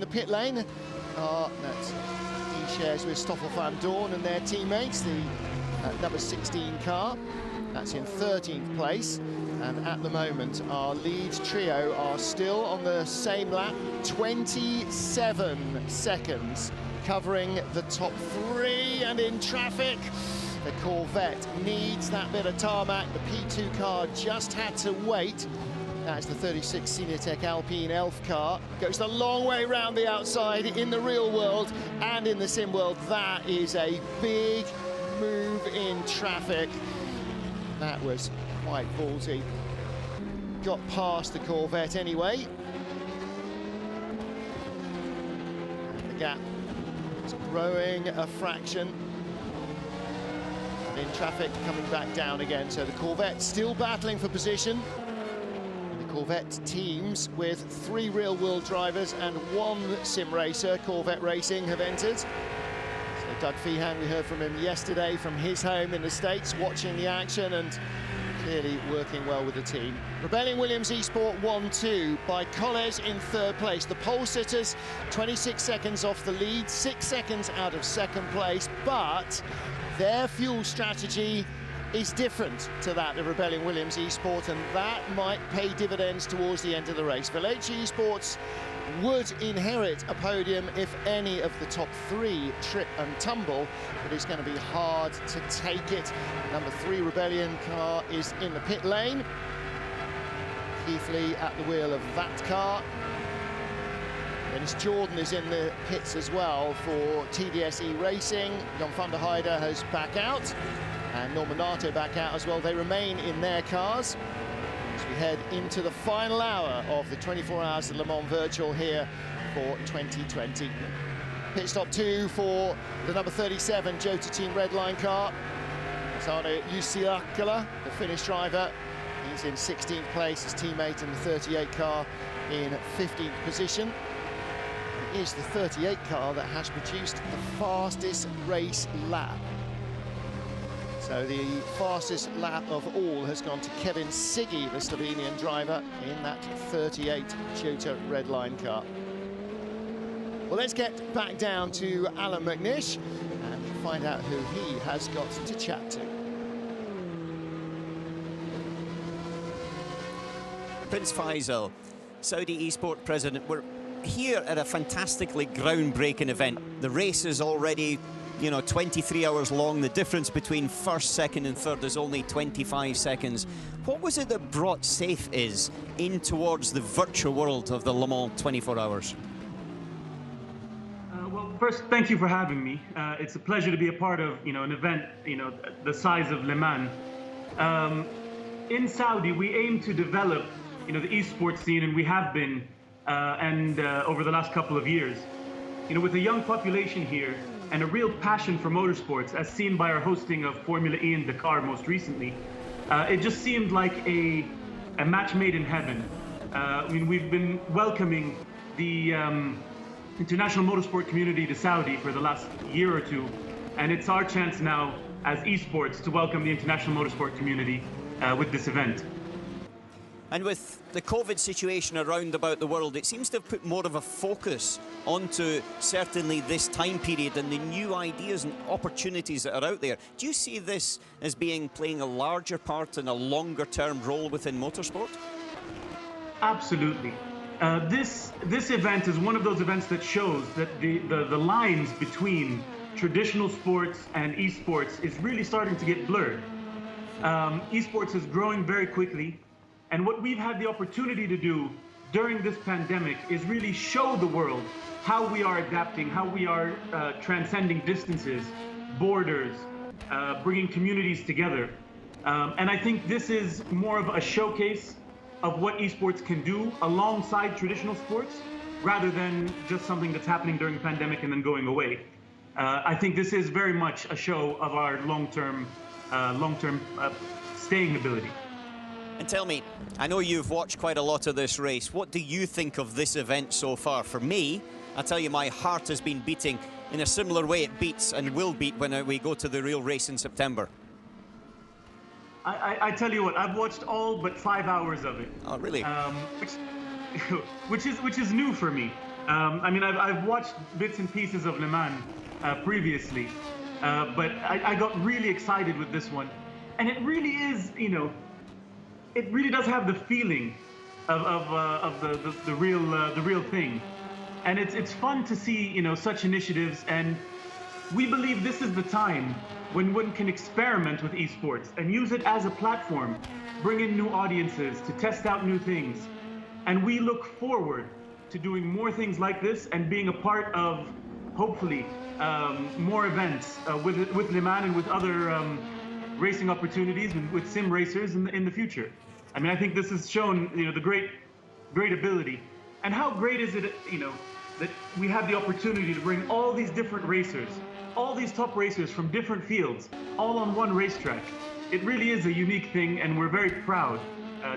The pit lane that he shares with Stoffel van Doorn and their teammates, the number 16 car. That's in 13th place, and at the moment our lead trio are still on the same lap, 27 seconds covering the top three, and in traffic. The Corvette needs that bit of tarmac. The P2 car just had to wait. That's the 36 Cinetec Alpine Elf car. Goes the long way round the outside in the real world and in the sim world. That is a big move in traffic. That was quite ballsy. Got past the Corvette anyway. And the gap is growing a fraction. And in traffic, coming back down again. So the Corvette still battling for position. Corvette teams with 3 real-world drivers and 1 sim racer, Corvette Racing, have entered. So Doug Feehan, we heard from him yesterday from his home in the States, watching the action and clearly working well with the team. Rebellion Williams Esport 1-2 by Colles in 3rd place. The pole sitters 26 seconds off the lead, 6 seconds out of 2nd place, but their fuel strategy is different to that of Rebellion Williams Esport, and that might pay dividends towards the end of the race. Village Esports would inherit a podium if any of the top 3 trip and tumble, but it's going to be hard to take it. Number 3 Rebellion car is in the pit lane. Keith Lee at the wheel of that car. Dennis Jordan is in the pits as well for TDSE Racing. Jon van der Heide has back out, and Norman Nato back out as well. They remain in their cars as we head into the final hour of the 24 Hours of Le Mans Virtual here for 2020. Pit stop 2 for the number 37 Jota Team Redline car. Sano Usiakala, the Finnish driver. He's in 16th place, his teammate in the 38 car in 15th position. It is the 38 car that has produced the fastest race lap. So the fastest lap of all has gone to Kevin Siggy, the Slovenian driver, in that 38 Jota Redline car. Well, let's get back down to Alan McNish and find out who he has got to chat to. Prince Faisal, Saudi Esport president, we're here at a fantastically groundbreaking event. The race is already, 23 hours long. The difference between first, second and third is only 25 seconds. What was it that brought Safe is in towards the virtual world of the Le Mans 24 hours? Well, first, thank you for having me. It's a pleasure to be a part of, an event, the size of Le Mans. In Saudi, we aim to develop, the esports scene, and we have been, over the last couple of years. With a young population here, and a real passion for motorsports, as seen by our hosting of Formula E and Dakar most recently, it just seemed like a match made in heaven. We've been welcoming the international motorsport community to Saudi for the last year or two, and it's our chance now as esports to welcome the international motorsport community with this event. And with the COVID situation around about the world, it seems to have put more of a focus onto certainly this time period and the new ideas and opportunities that are out there. Do you see this as playing a larger part and a longer-term role within motorsport? Absolutely. This event is one of those events that shows that the lines between traditional sports and esports is really starting to get blurred. Esports is growing very quickly. And what we've had the opportunity to do during this pandemic is really show the world how we are adapting, how we are transcending distances, borders, bringing communities together. And I think this is more of a showcase of what esports can do alongside traditional sports, rather than just something that's happening during the pandemic and then going away. I think this is very much a show of our long-term staying ability. And tell me, I know you've watched quite a lot of this race. What do you think of this event so far? For me, I tell you, my heart has been beating in a similar way it beats and will beat when we go to the real race in September. I tell you what, I've watched all but 5 hours of it. Oh, really? Which is new for me. I mean, I've watched bits and pieces of Le Mans previously, but I got really excited with this one. And it really is, you know, it really does have the feeling of the real thing. And it's fun to see, you know, such initiatives. And we believe this is the time when one can experiment with esports and use it as a platform, bring in new audiences to test out new things. And we look forward to doing more things like this and being a part of, hopefully, more events with Le Mans and with other racing opportunities and with sim racers in the future. I mean, I think this has shown, you know, the great ability. And how great is it, you know, that we have the opportunity to bring all these different racers, all these top racers from different fields, all on one racetrack. It really is a unique thing, and we're very proud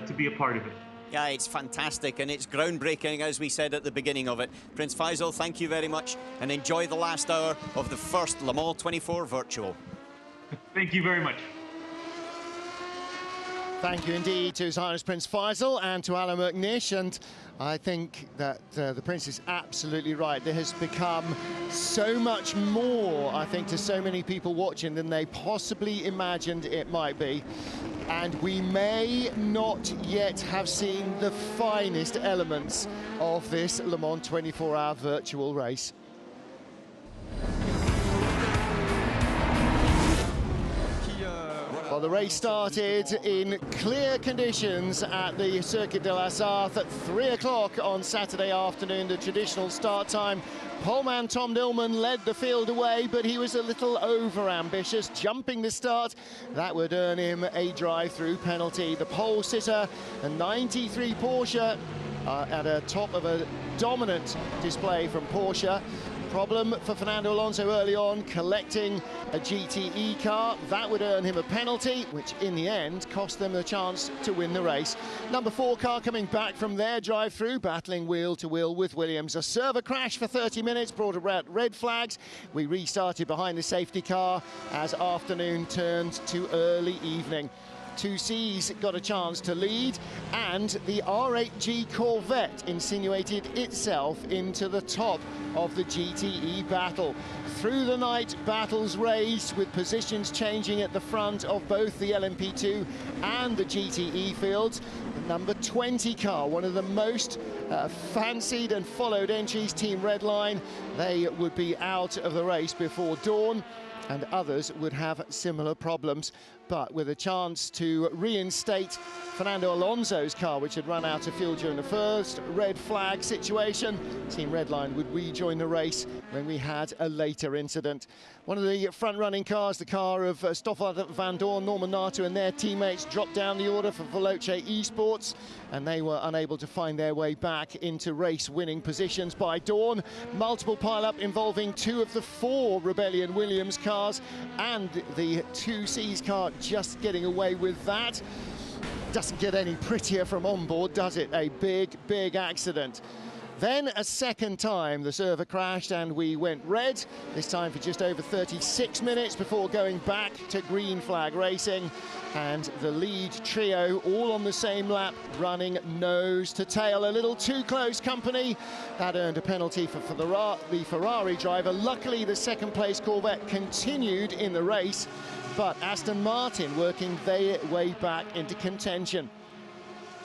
to be a part of it. Yeah, it's fantastic, and it's groundbreaking, as we said at the beginning of it. Prince Faisal, thank you very much, and enjoy the last hour of the first Le Mans 24 Virtual. Thank you very much. Thank you indeed to His Highness Prince Faisal and to Alan McNish. And I think that the Prince is absolutely right. There has become so much more, I think, to so many people watching than they possibly imagined it might be. And we may not yet have seen the finest elements of this Le Mans 24-hour virtual race. Well, the race started in clear conditions at the Circuit de la Sarthe at 3 o'clock on Saturday afternoon, the traditional start time. Poleman Tom Dillman led the field away, but he was a little over-ambitious, jumping the start. That would earn him a drive-through penalty. The pole sitter, a 93 Porsche, at a top of a dominant display from Porsche. Problem for Fernando Alonso early on, collecting a GTE car. That would earn him a penalty, which in the end cost them a chance to win the race. Number 4 car coming back from their drive-through, battling wheel to wheel with Williams. A server crash for 30 minutes brought about red flags. We restarted behind the safety car as afternoon turned to early evening. 2C's got a chance to lead, and the R8G Corvette insinuated itself into the top of the GTE battle. Through the night, battles raged with positions changing at the front of both the LMP2 and the GTE fields. The number 20 car, one of the most fancied and followed entries, Team Redline, they would be out of the race before dawn, and others would have similar problems. But with a chance to reinstate Fernando Alonso's car, which had run out of fuel during the first red flag situation, Team Redline would rejoin the race when we had a later incident. One of the front-running cars, the car of Stoffel van Dorn, Norman Nato and their teammates, dropped down the order for Veloce Esports, and they were unable to find their way back into race-winning positions by dawn. Multiple pile-up involving 2 of the 4 Rebellion Williams cars, and the 2C's car just getting away with that. Doesn't get any prettier from onboard, does it? A big accident. Then a second time the server crashed and we went red, this time for just over 36 minutes before going back to green flag racing. And the lead trio all on the same lap, running nose to tail. A little too close company. That earned a penalty for the Ferrari driver. Luckily, the second place Corvette continued in the race, but Aston Martin working their way back into contention.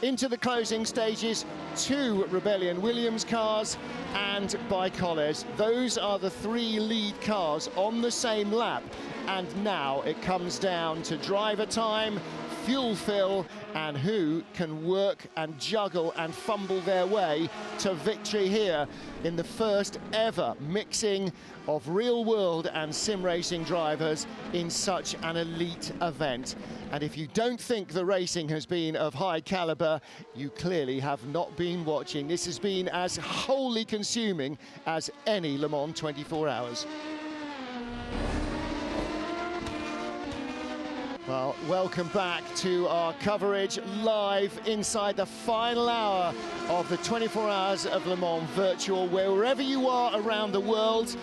Into the closing stages, 2 Rebellion Williams cars and Bicoles. Those are the 3 lead cars on the same lap. And now it comes down to driver time, fuel fill, and who can work and juggle and fumble their way to victory here in the first ever mixing of real world and sim racing drivers in such an elite event. And if you don't think the racing has been of high caliber, you clearly have not been watching. This has been as wholly consuming as any Le Mans 24 hours. Well, welcome back to our coverage live inside the final hour of the 24 Hours of Le Mans Virtual, wherever you are around the world.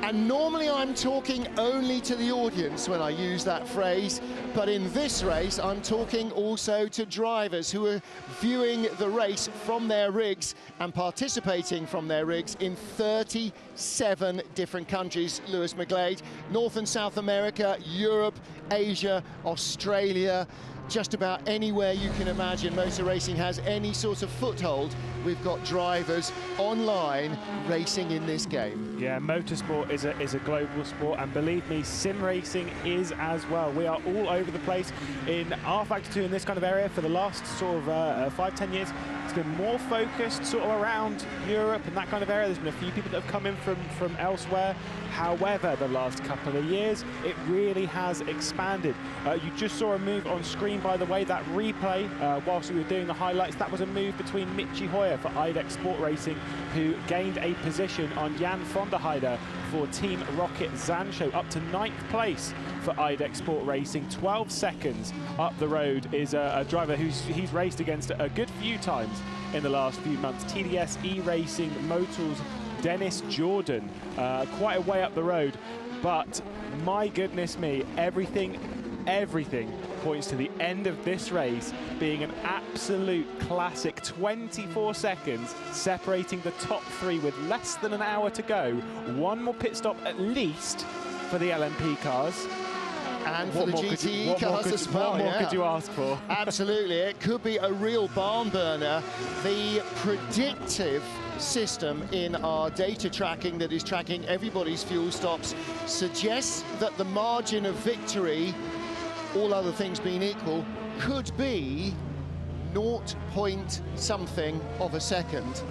And normally I'm talking only to the audience when I use that phrase, but in this race I'm talking also to drivers who are viewing the race from their rigs and participating from their rigs in 37 different countries, Lewis McGlade, North and South America, Europe, Asia, Australia, just about anywhere you can imagine motor racing has any sort of foothold. We've got drivers online racing in this game. Yeah, motorsport is a global sport, and believe me, sim racing is as well. We are all over the place in our Factor 2 in this kind of area for the last sort of 5-10 years. It's been more focused sort of around Europe and that kind of area. There's been a few people that have come in from elsewhere. However, the last couple of years, it really has expanded. You just saw a move on screen, by the way, that replay whilst we were doing the highlights. That was a move between Michi Hoyer for IDEX Sport Racing, who gained a position on Jan van der Heide for Team Rocket Zansho, up to 9th place for IDEX Sport Racing. 12 seconds up the road is a driver he's raced against a good few times in the last few months. TDS E-Racing Motors Dennis Jordan, quite a way up the road, but my goodness me, everything points to the end of this race being an absolute classic. 24 seconds separating the top 3 with less than an hour to go. One more pit stop at least for the LMP cars. And for the GTE cars as well. What more could you ask for? Absolutely, it could be a real barn burner. The predictive system in our data tracking that is tracking everybody's fuel stops suggests that the margin of victory, all other things being equal, could be 0 point something of a second.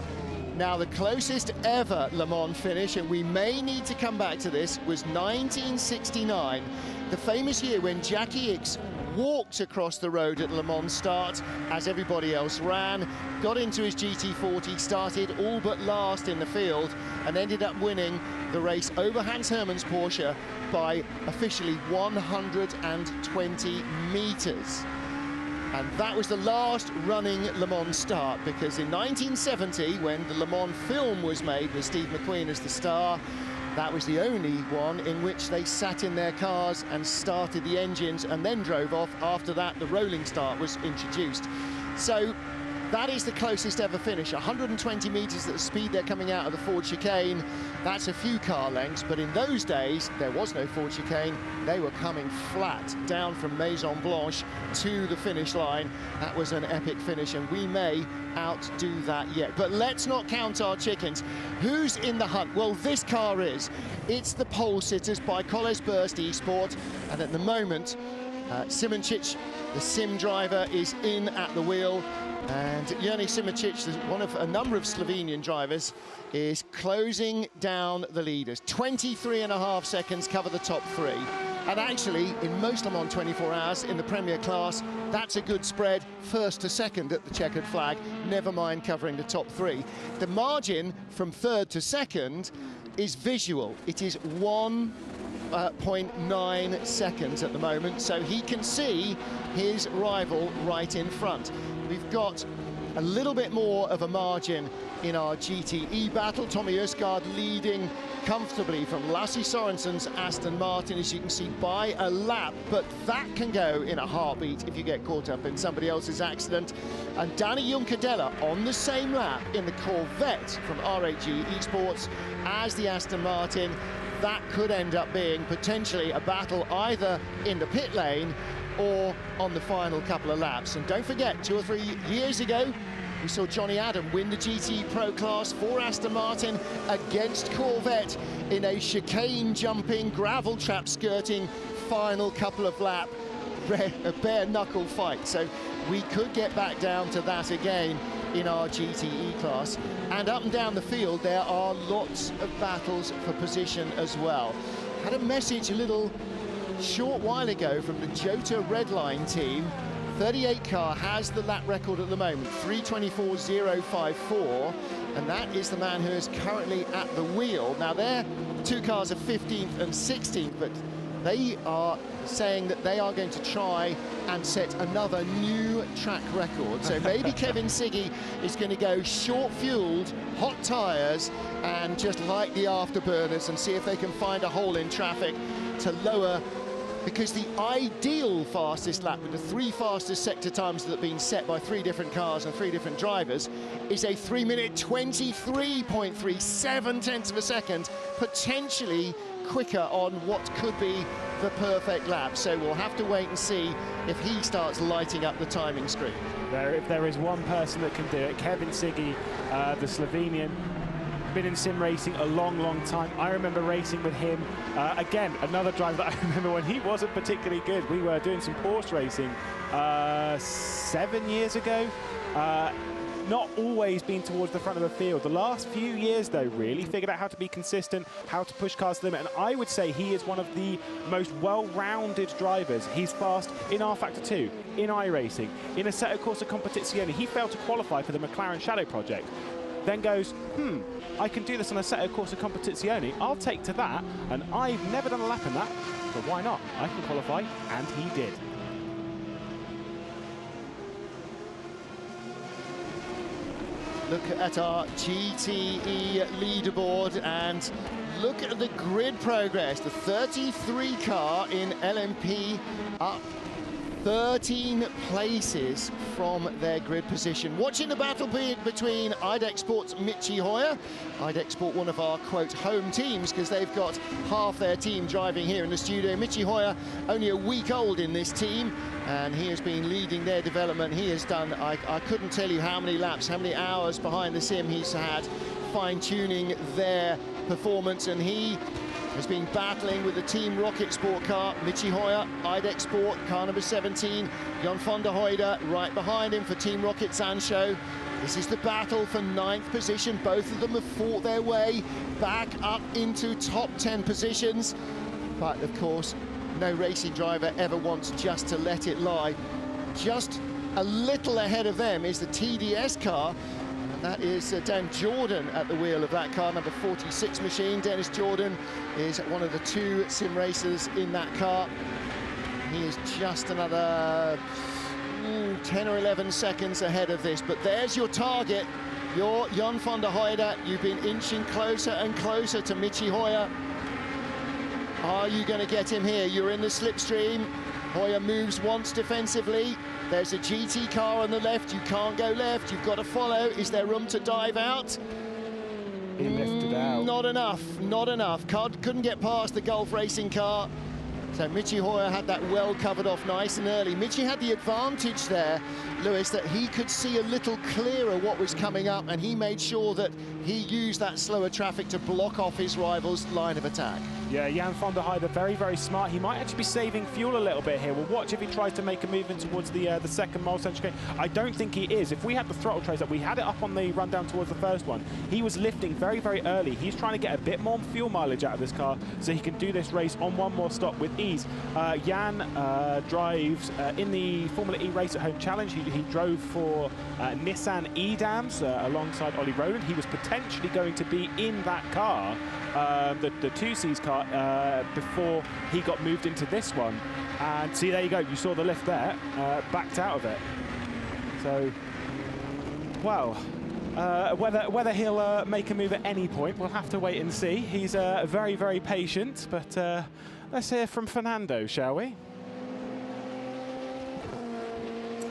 Now, the closest ever Le Mans finish, and we may need to come back to this, was 1969, the famous year when Jackie Ickx walked across the road at Le Mans start as everybody else ran, got into his GT40, started all but last in the field, and ended up winning the race over Hans Hermann's Porsche by officially 120 meters. And that was the last running Le Mans start, because in 1970, when the Le Mans film was made with Steve McQueen as the star, that was the only one in which they sat in their cars and started the engines and then drove off. After that, the rolling start was introduced. So that is the closest ever finish. 120 meters at the speed they're coming out of the Ford chicane. That's a few car lengths, but in those days, there was no Ford chicane. They were coming flat down from Maison Blanche to the finish line. That was an epic finish, and we may outdo that yet. But let's not count our chickens. Who's in the hunt? Well, this car is. It's the Pole Sitters by Koles Burst Esport, and at the moment, Simoncic, the sim driver, is in at the wheel. And Jernej Simoncic, one of a number of Slovenian drivers, is closing down the leaders. 23.5 seconds cover the top 3. And actually, in most Le Mans 24 Hours in the Premier class, that's a good spread, first to second at the checkered flag, never mind covering the top 3. The margin from third to second is visual. It is 1.9 seconds at the moment, so he can see his rival right in front. We've got a little bit more of a margin in our GTE battle. Tommy Østgaard leading comfortably from Lasse Sorensen's Aston Martin, as you can see, by a lap, but that can go in a heartbeat if you get caught up in somebody else's accident. And Danny Juncadella on the same lap in the Corvette from RHG Esports as the Aston Martin. That could end up being potentially a battle either in the pit lane or on the final couple of laps. And don't forget, 2 or 3 years ago, we saw Johnny Adam win the GT Pro class for Aston Martin against Corvette in a chicane jumping, gravel trap skirting final couple of lap, a bare knuckle fight. So we could get back down to that again in our GTE class. And up and down the field, there are lots of battles for position as well. Had a message a little short while ago from the Jota Redline team. 38 car has the lap record at the moment, 3:24.054, and that is the man who is currently at the wheel. Now, their 2 cars are 15th and 16th, but They are saying that they are going to try and set another new track record. So maybe Kevin Siggy is going to go short-fueled, hot tyres, and just light the afterburners and see if they can find a hole in traffic to lower, because the ideal fastest lap with the 3 fastest sector times that have been set by 3 different cars and 3 different drivers is a 3-minute 23.3, 7/10 of a second, potentially quicker on what could be the perfect lap. So we'll have to wait and see if he starts lighting up the timing screen. If there is one person that can do it, Kevin Siggy, the Slovenian, been in sim racing a long time. I remember racing with him. Again, another driver that I remember when he wasn't particularly good. We were doing some Porsche racing 7 years ago. Not always been towards the front of the field. The last few years, though, really figured out how to be consistent, how to push cars to the limit, and I would say he is one of the most well-rounded drivers. He's fast in R-Factor 2, in iRacing, in Assetto Corsa Competizione. He failed to qualify for the McLaren Shadow project, then goes, I can do this on Assetto Corsa Competizione, I'll take to that, and I've never done a lap in that, but why not? I can qualify, and he did. Look at our GTE leaderboard and look at the grid progress. The 33 car in LMP up 13 places from their grid position. Watching the battle between IDEC Sport's Michi Hoyer. IDEC Sport, one of our, quote, home teams, because they've got half their team driving here in the studio. Michi Hoyer, only a week old in this team, and he has been leading their development. He has done, I couldn't tell you how many laps, how many hours behind the sim he's had, fine-tuning their performance, and he has been battling with the Team Rocket Sport car. Michi Hoyer, IDEC Sport, car number 17. Jan van der Heide right behind him for Team Rocket Sancho. This is the battle for 9th position. Both of them have fought their way back up into top 10 positions. But of course, no racing driver ever wants just to let it lie. Just a little ahead of them is the TDS car. That is Dan Jordan at the wheel of that car, number 46 machine. Dennis Jordan is one of the 2 sim racers in that car. He is just another 10 or 11 seconds ahead of this. But there's your target, your Jan van der Heide. You've been inching closer and closer to Michi Hoyer. Are you going to get him here? You're in the slipstream. Hoyer moves once defensively. There's a GT car on the left. You can't go left. You've got to follow. Is there room to dive out? He lifted out. Not enough. Not enough. Couldn't get past the Gulf Racing car. So Michi Hoyer had that well covered off nice and early. Michi had the advantage there, Lewis, that he could see a little clearer what was coming up, and he made sure that he used that slower traffic to block off his rival's line of attack. Yeah, Jan van der Heide, very smart. He might actually be saving fuel a little bit here. We'll watch if he tries to make a move in towards the second mile central gate. I don't think he is. If we had the throttle trace up, we had it up on the run down towards the first one. He was lifting very early. He's trying to get a bit more fuel mileage out of this car so he can do this race on one more stop with ease. Jan drives in the Formula E Race at Home Challenge. He drove for Nissan Edams alongside Ollie Rowland. He was potentially going to be in that car, the 2Cs car, before he got moved into this one. And see, there you go, you saw the lift there, backed out of it. So, well, whether he'll make a move at any point, we'll have to wait and see. He's very patient, but let's hear from Fernando, shall we?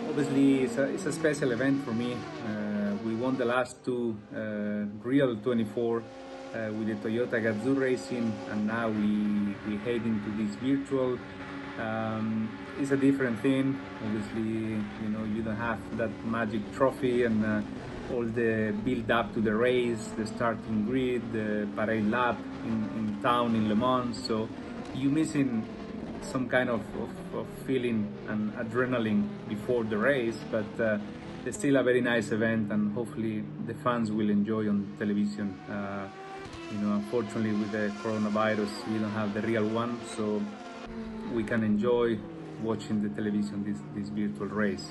Obviously, it's a special event for me. We won the last 2 real 24 with the Toyota Gazoo Racing, and now we head into this virtual. It's a different thing. Obviously, you know, you don't have that magic trophy and all the build up to the race, the starting grid, the parade lap in town in Le Mans. So you're missing some kind of feeling and adrenaline before the race, but it's still a very nice event, and hopefully the fans will enjoy on television. You know, unfortunately with the coronavirus, we don't have the real one, so we can enjoy watching the television this virtual race.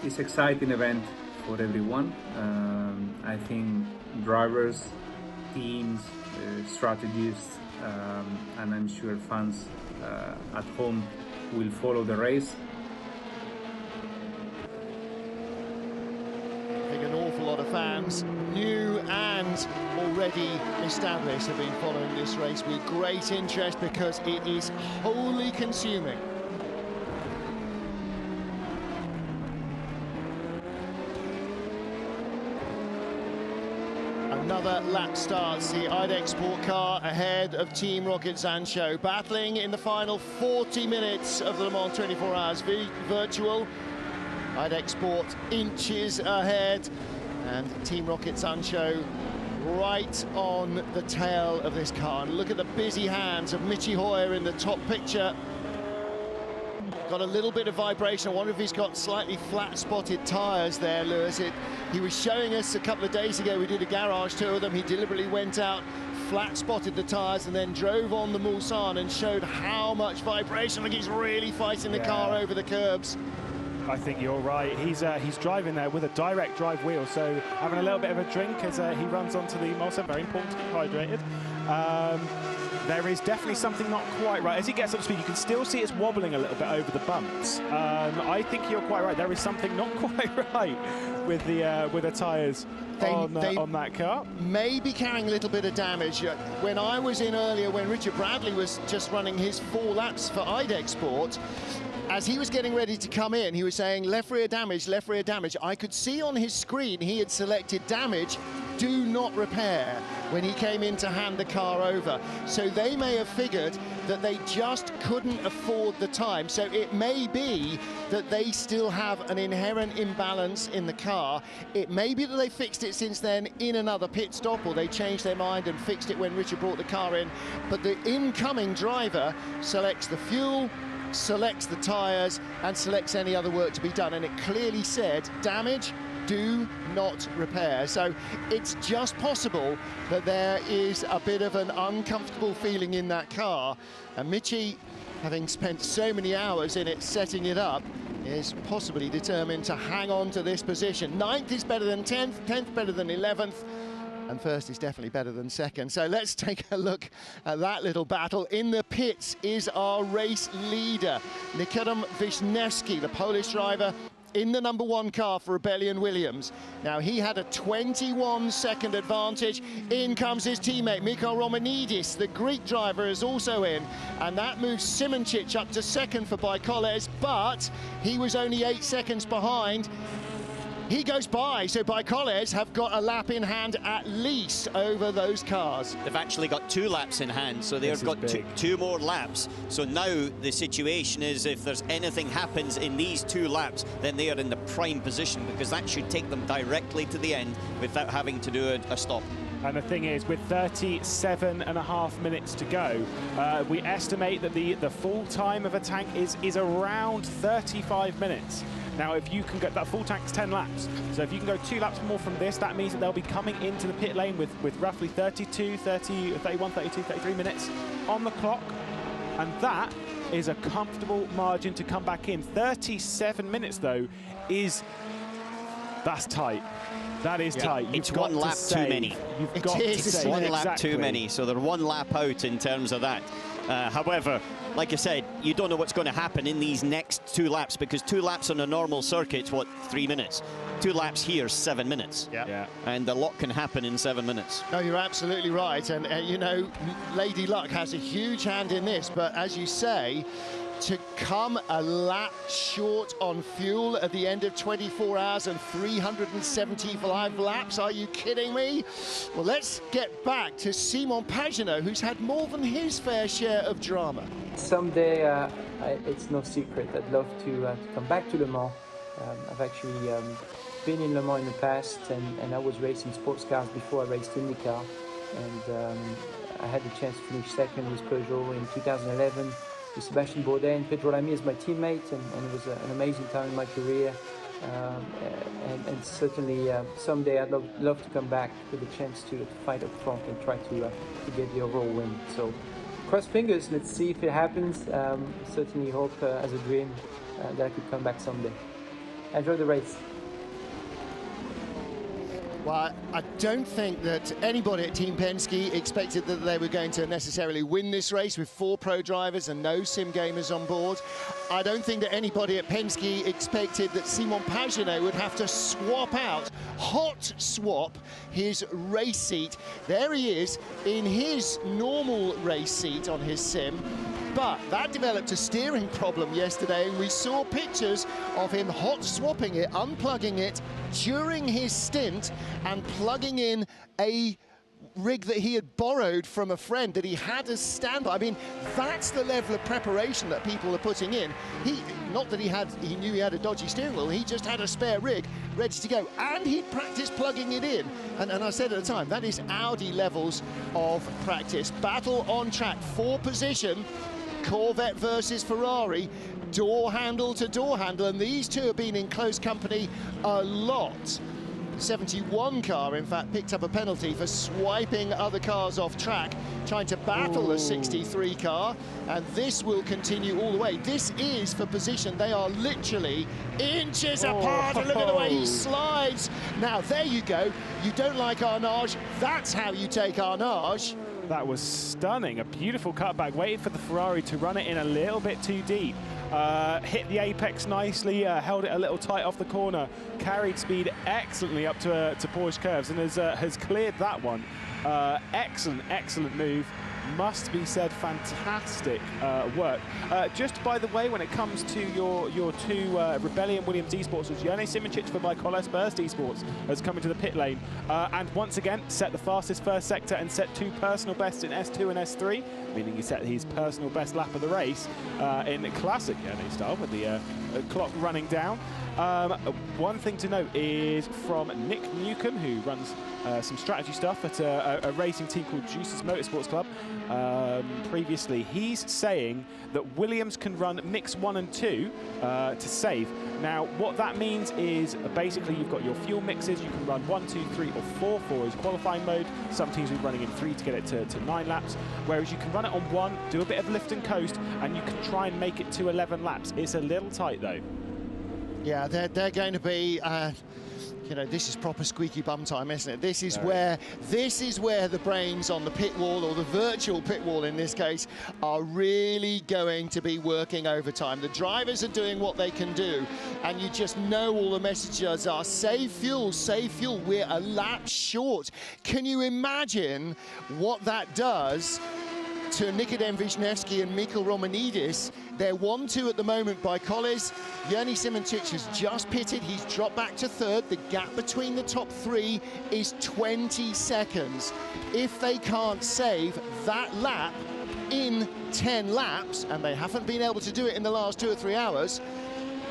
It's an exciting event for everyone. I think drivers teams, strategists, and I'm sure fans at home will follow the race. I think an awful lot of fans, new and already established, have been following this race with great interest because it is wholly consuming. Another lap starts, the IDEX Sport car ahead of Team Rocket Zancho, battling in the final 40 minutes of the Le Mans 24 Hours virtual. IDEX Sport inches ahead, and Team Rocket Zancho right on the tail of this car. And look at the busy hands of Michi Hoyer in the top picture. Got a little bit of vibration. I wonder if he's got slightly flat-spotted tyres there, Lewis. He was showing us a couple of days ago, we did a garage tour with them. He deliberately went out, flat-spotted the tyres, and then drove on the Mulsanne and showed how much vibration. Like he's really fighting the car over the curbs. I think you're right. He's driving there with a direct drive wheel, so having a little bit of a drink as he runs onto the Mulsanne. Very important to keep hydrated. There is definitely something not quite right. As he gets up to speed, you can still see it's wobbling a little bit over the bumps. I think you're quite right. There is something not quite right with the tyres on that car. Maybe carrying a little bit of damage. When I was in earlier, when Richard Bradley was just running his 4 laps for IDEX Sport, as he was getting ready to come in, he was saying left rear damage, left rear damage. I could see on his screen he had selected damage, do not repair, when he came in to hand the car over. So they may have figured that they just couldn't afford the time. So it may be that they still have an inherent imbalance in the car. It may be that they fixed it since then in another pit stop, or they changed their mind and fixed it when Richard brought the car in. But the incoming driver selects the fuel, selects the tyres, and selects any other work to be done. And it clearly said damage, do not repair. So it's just possible that there is a bit of an uncomfortable feeling in that car, and Michi, having spent so many hours in it setting it up, is possibly determined to hang on to this position. 9th is better than 10th, 10th better than 11th, and first is definitely better than second. So let's take a look at that little battle. In the pits is our race leader, Nikodem Wisniewski, the Polish driver, in the number 1 car for Rebellion Williams. Now, he had a 21-second advantage. In comes his teammate, Mikhail Romanidis. The Greek driver is also in, and that moves Simoncic up to second for Baikoles, but he was only 8 seconds behind. He goes by, so Baikoles have got a lap in hand at least over those cars. They've actually got 2 laps in hand, so they've got two more laps. So now the situation is, if there's anything happens in these 2 laps, then they are in the prime position, because that should take them directly to the end without having to do a stop. And the thing is, with 37.5 minutes to go, we estimate that the full time of a tank is around 35 minutes. Now, if you can get that full tank's 10 laps, so if you can go 2 laps more from this, that means that they'll be coming into the pit lane with roughly 31, 32, 33 minutes on the clock, and that is a comfortable margin to come back in. 37 minutes, though, that's tight. That is tight. It's 1 lap too many. You've got to save. It's 1 lap too many, so they're 1 lap out in terms of that. However, like I said, you don't know what's going to happen in these next 2 laps, because 2 laps on a normal circuit's what, 3 minutes? 2 laps here, 7 minutes. Yeah. And a lot can happen in 7 minutes. No, you're absolutely right. And you know, Lady Luck has a huge hand in this, but as you say, to come a lap short on fuel at the end of 24 hours and 375 laps, are you kidding me? Well, let's get back to Simon Pagenaud, who's had more than his fair share of drama. Someday, it's no secret, I'd love to come back to Le Mans. I've actually been in Le Mans in the past, and I was racing sports cars before I raced IndyCar, and I had the chance to finish second with Peugeot in 2011 with Sébastien Bourdais and Pedro Lamy as my teammate, and it was an amazing time in my career, and certainly someday I'd love to come back with a chance to fight up front and try to get the overall win. So cross fingers, let's see if it happens. Certainly hope as a dream that I could come back someday. Enjoy the race. Well, I don't think that anybody at Team Penske expected that they were going to necessarily win this race with 4 pro drivers and no sim gamers on board. I don't think that anybody at Penske expected that Simon Pagenaud would have to hot swap his race seat. There he is in his normal race seat on his sim. But that developed a steering problem yesterday, and we saw pictures of him hot swapping it, unplugging it during his stint and plugging in a rig that he had borrowed from a friend that he had as standby. I mean, that's the level of preparation that people are putting in. Not that he knew he had a dodgy steering wheel, he just had a spare rig ready to go, and he practiced plugging it in. And I said at the time, that is Audi levels of practice. Battle on track for position. Corvette versus Ferrari, door handle to door handle, and these two have been in close company a lot. 71 car, in fact, picked up a penalty for swiping other cars off track, trying to battle the 63 car, and this will continue all the way. This is for position. They are literally inches apart, and look at the way he slides. Now, there you go. You don't like Arnage, that's how you take Arnage. That was stunning, a beautiful cutback, waited for the Ferrari to run it in a little bit too deep. Hit the apex nicely, held it a little tight off the corner, carried speed excellently up to Porsche curves, and has cleared that one. Excellent move. Must be said, fantastic work. Just by the way, when it comes to your two Rebellion Williams esports, Jone Simoncic for Bikolas Burst Esports has come into the pit lane and once again set the fastest first sector and set 2 personal bests in S2 and S3, meaning he set his personal best lap of the race in classic Jone style with the clock running down. One thing to note is from Nick Newcomb, who runs some strategy stuff at a racing team called Juices Motorsports Club. Previously, he's saying that Williams can run mix 1 and 2 to save. Now, what that means is basically you've got your fuel mixes. You can run 1, 2, 3, or 4 is qualifying mode. Some teams will be running in 3 to get it to 9 laps, whereas you can run it on 1, do a bit of lift and coast, and you can try and make it to 11 laps. It's a little tight though. Yeah, they're going to be, you know, this is proper squeaky bum time, isn't it? This is where the brains on the pit wall, or the virtual pit wall in this case, are really going to be working overtime. The drivers are doing what they can do, and you just know all the messages are save fuel, we're a lap short. Can you imagine what that does to Nikodem Wisniewski and Mikkel Romanidis? They're 1-2 at the moment by Colles. Jone Simoncic has just pitted. He's dropped back to 3rd. The gap between the top 3 is 20 seconds. If they can't save that lap in 10 laps, and they haven't been able to do it in the last 2 or 3 hours,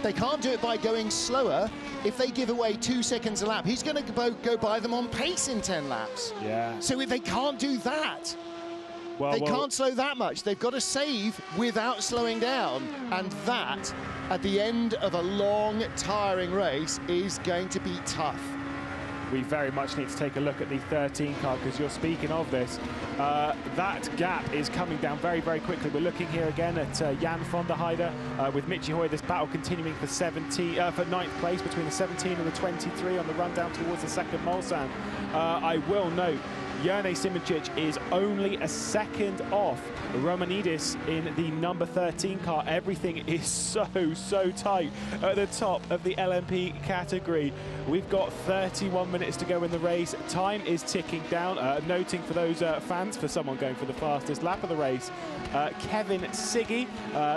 they can't do it by going slower. If they give away 2 seconds a lap, he's going to go by them on pace in 10 laps. Yeah. So if they can't do that, they can't slow that much. They've got to save without slowing down. And that, at the end of a long, tiring race, is going to be tough. We very much need to take a look at the 13 car, because you're speaking of this. That gap is coming down very, very quickly. We're looking here again at Jan van der Heide with Michi Hoy. This battle continuing for 9th place between the 17 and the 23 on the run down towards the second Mulsanne. I will note, Jone Simoncic is only a second off Romanidis in the number 13 car. Everything is so tight at the top of the LMP category. We've got 31 minutes to go in the race. Time is ticking down. Noting for those fans, for someone going for the fastest lap of the race, Kevin Siggy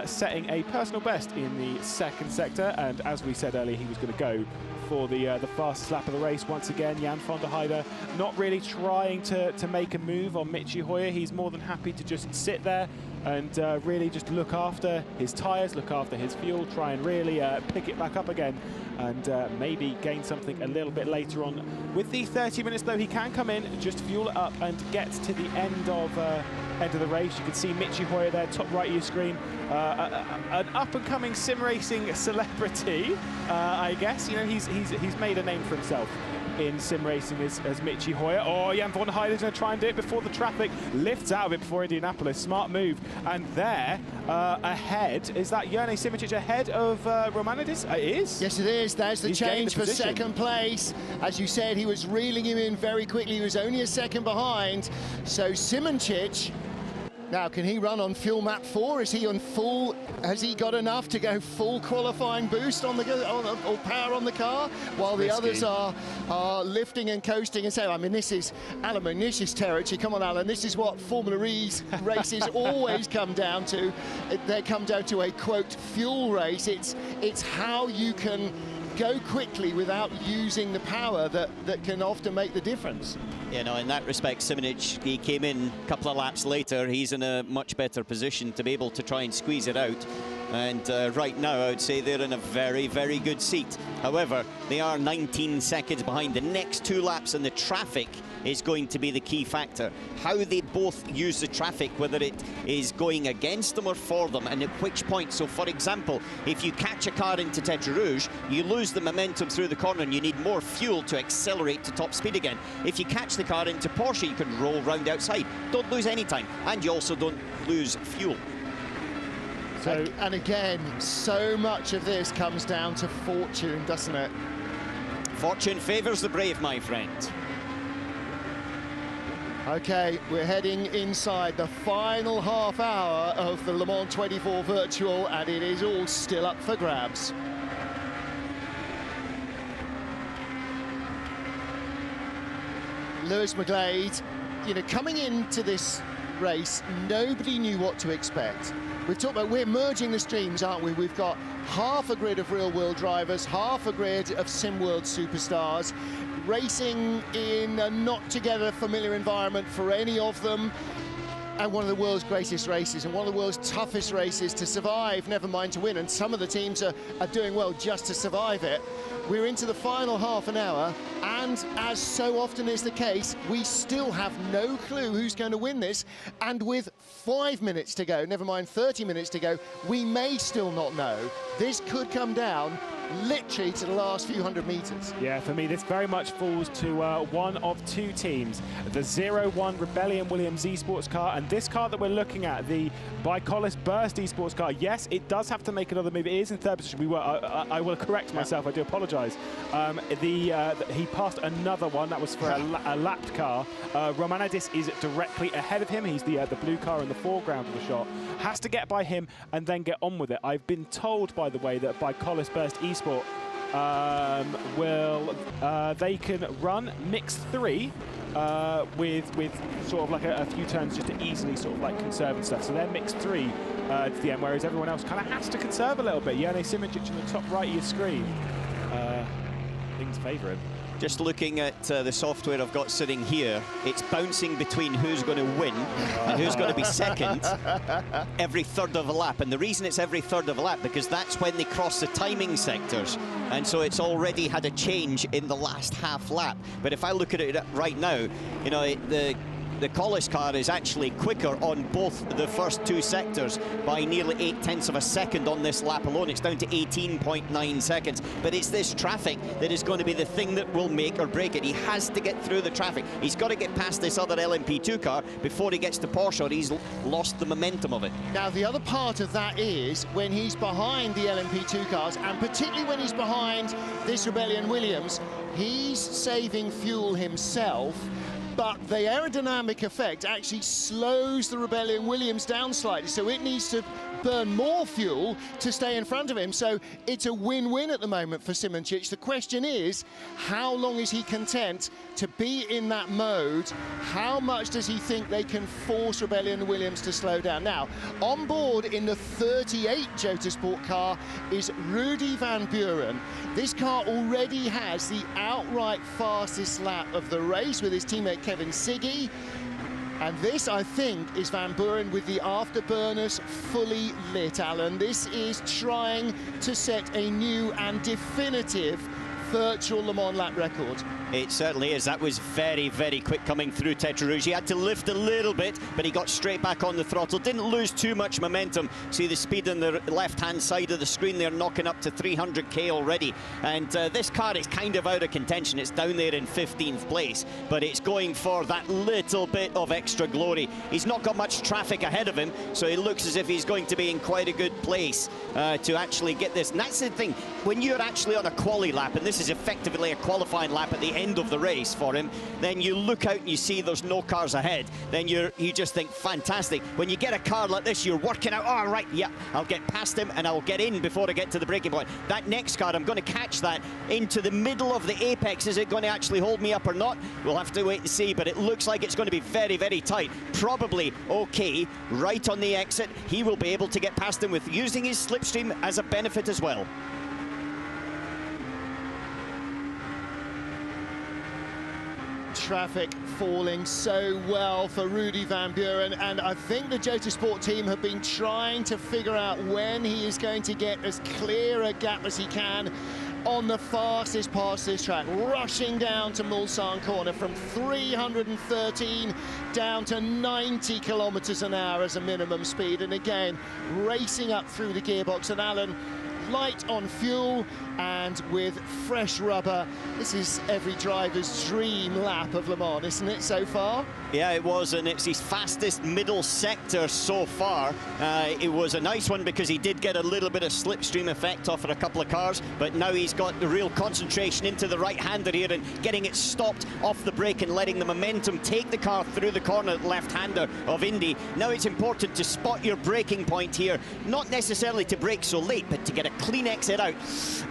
setting a personal best in the 2nd sector, and as we said earlier, he was going to go for the fastest lap of the race. Once again, Jan van der Heide not really trying to make a move on Michi Hoyer. He's more than happy to just sit there and really just look after his tyres, look after his fuel, try and really pick it back up again, and maybe gain something a little bit later on. With the 30 minutes though, he can come in, just fuel it up and get to the end of the race. You can see Michi Hoyer there, top right of your screen, an up-and-coming sim racing celebrity, I guess. You know, he's made a name for himself. in sim racing as Michi Hoyer. Oh, Jan van Heiden's going to try and do it before the traffic lifts out of it before Indianapolis. Smart move. And there, ahead, is that Jerne Simoncic ahead of Romanidis? It is. Yes, it is. There's the change for second place. As you said, he was reeling him in very quickly. He was only a second behind. So Simoncic, now can he run on fuel map 4? Is he on full? Has he got enough to go full qualifying boost on the or power on the car, while the others are lifting and coasting and saying, I mean, this is Alan McNish's territory. Come on, Alan, this is what Formula E's races always come down to. They come down to a, quote, fuel race. It's how you can go quickly without using the power that can often make the difference. You know, in that respect, Simoncic, he came in a couple of laps later. He's in a much better position to be able to try and squeeze it out. And right now, I would say they're in a very, very good seat. However, they are 19 seconds behind. The next 2 laps and the traffic is going to be the key factor. How they both use the traffic, whether it is going against them or for them, and at which point. So, for example, if you catch a car into Tête Rouge, you lose the momentum through the corner and you need more fuel to accelerate to top speed again. If you catch the car into Porsche, you can roll round outside. Don't lose any time, and you also don't lose fuel. So, and again, so much of this comes down to fortune, doesn't it? Fortune favours the brave, my friend. Okay, we're heading inside the final half hour of the Le Mans 24 Virtual, and it is all still up for grabs. Lewis McGlade, you know, coming into this race, nobody knew what to expect. We've talked about, we're merging the streams, aren't we? We've got half a grid of real-world drivers, half a grid of SimWorld superstars, racing in a not-together familiar environment for any of them, and one of the world's greatest races and one of the world's toughest races to survive, never mind to win. And some of the teams are doing well just to survive it. We're into the final half an hour, and as so often is the case, we still have no clue who's going to win this. And with 5 minutes to go, never mind 30 minutes to go, we may still not know. This could come down literally to the last few hundred meters. Yeah, for me, this very much falls to one of 2 teams. The 01 Rebellion Williams esports car, and this car that we're looking at, the Bicolis Burst esports car. Yes, it does have to make another move. It is in 3rd position. I will correct myself. I do apologise. He passed another one. That was for a lapped car. Romanidis is directly ahead of him. He's the blue car in the foreground of the shot. Has to get by him and then get on with it. I've been told, by the way, that Bicolis Burst esports they can run mixed 3 with sort of like a few turns just to easily sort of like conserve and stuff. So they're mixed 3 to the end, whereas everyone else kind of has to conserve a little bit. Jerne Simoncic in the top right of your screen. Things favour him. Just looking at the software I've got sitting here, it's bouncing between who's going to win and who's going to be second every 3rd of a lap. And the reason it's every 3rd of a lap, because that's when they cross the timing sectors. And so it's already had a change in the last half lap. But if I look at it right now, you know, the Collis car is actually quicker on both the first 2 sectors by nearly 0.8 of a second on this lap alone. It's down to 18.9 seconds. But it's this traffic that is going to be the thing that will make or break it. He has to get through the traffic. He's got to get past this other LMP2 car before he gets to Porsche, or he's lost the momentum of it. Now, the other part of that is when he's behind the LMP2 cars, and particularly when he's behind this Rebellion Williams, he's saving fuel himself. But the aerodynamic effect actually slows the Rebellion Williams down slightly, so it needs to burn more fuel to stay in front of him. So it's a win-win at the moment for Simoncic. The question is, how long is he content to be in that mode? How much does he think they can force Rebellion Williams to slow down? Now, on board in the 38 Jota Sport car is Rudy Van Buren. This car already has the outright fastest lap of the race with his teammate Kevin Siggy. And this, I think, is Van Buren with the afterburners fully lit, Alan. This is trying to set a new and definitive virtual Le Mans lap record. It certainly is. That was very, very quick coming through Tetra Rouge. He had to lift a little bit, but he got straight back on the throttle. Didn't lose too much momentum. See the speed on the left-hand side of the screen there, knocking up to 300k already. And this car is kind of out of contention. It's down there in 15th place, but it's going for that little bit of extra glory. He's not got much traffic ahead of him, so it looks as if he's going to be in quite a good place to actually get this. And that's the thing, when you're actually on a quali lap, and this is effectively a qualifying lap at the end of the race for him, then you look out and you see there's no cars ahead. Then you just think, fantastic. When you get a car like this, you're working out, all right, yeah, I'll get past him and I'll get in before I get to the braking point. That next car, I'm going to catch that into the middle of the apex. Is it going to actually hold me up or not? We'll have to wait and see, but it looks like it's going to be very, very tight. Probably okay, right on the exit. He will be able to get past him with using his slipstream as a benefit as well. Traffic falling so well for Rudy Van Buren, and I think the Motorsport team have been trying to figure out when he is going to get as clear a gap as he can on the fastest part of this track, rushing down to Mulsanne corner from 313 down to 90 kilometers an hour as a minimum speed, and again racing up through the gearbox. And Alan, light on fuel and with fresh rubber. This is every driver's dream lap of Le Mans, isn't it, so far? Yeah, it was, and it's his fastest middle sector so far. It was a nice one because he did get a little bit of slipstream effect off of a couple of cars, but now he's got the real concentration into the right-hander here and getting it stopped off the brake and letting the momentum take the car through the corner, left-hander of Indy. Now it's important to spot your braking point here, not necessarily to brake so late, but to get a clean exit out.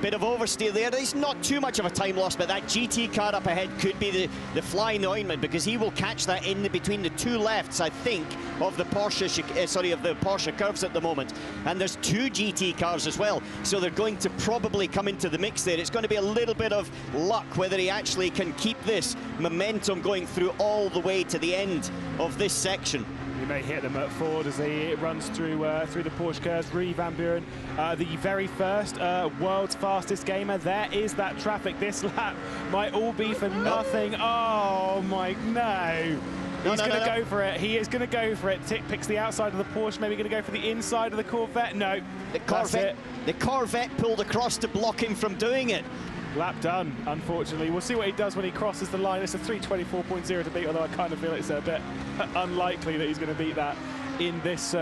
Bit of oversteer there. There's not too much of a time loss, but that GT car up ahead could be the fly in the ointment, because he will catch that in between the two lefts, I think, of the Porsche, of the Porsche curves at the moment. And there's two GT cars as well, so they're going to probably come into the mix there. It's going to be a little bit of luck whether he actually can keep this momentum going through all the way to the end of this section. He may hit them at Ford as he runs through the Porsche curves. Rudy Van Buren, the very first world's fastest gamer. There is that traffic. This lap might all be for nothing. Oh my, no. He's going to go for it. He is going to go for it. Tick picks the outside of the Porsche. Maybe going to go for the inside of the Corvette. No, The Corvette pulled across to block him from doing it. Lap done, unfortunately. We'll see what he does when he crosses the line. It's a 3:24.0 to beat, although I kind of feel it's a bit unlikely that he's going to beat that in this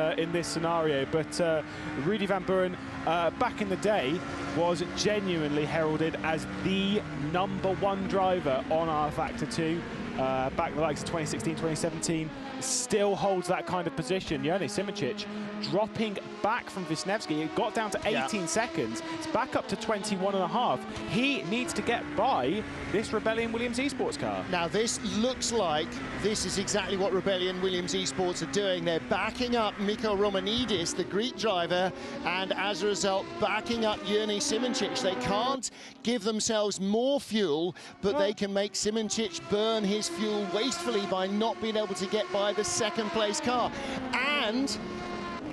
scenario. But Rudy Van Buren, back in the day, was genuinely heralded as the #1 driver on R-Factor 2. Back in the likes of 2016, 2017, still holds that kind of position. Jurnej Simoncic dropping back from Wisniewski. It got down to 18 seconds. It's back up to 21.5. He needs to get by this Rebellion Williams Esports car. Now, this looks like this is exactly what Rebellion Williams Esports are doing. They're backing up Mikko Romanidis, the Greek driver, and as a result, backing up Jurnej Simoncic. They can't give themselves more fuel, but they can make Simoncic burn his fuel wastefully by not being able to get by the second-place car. And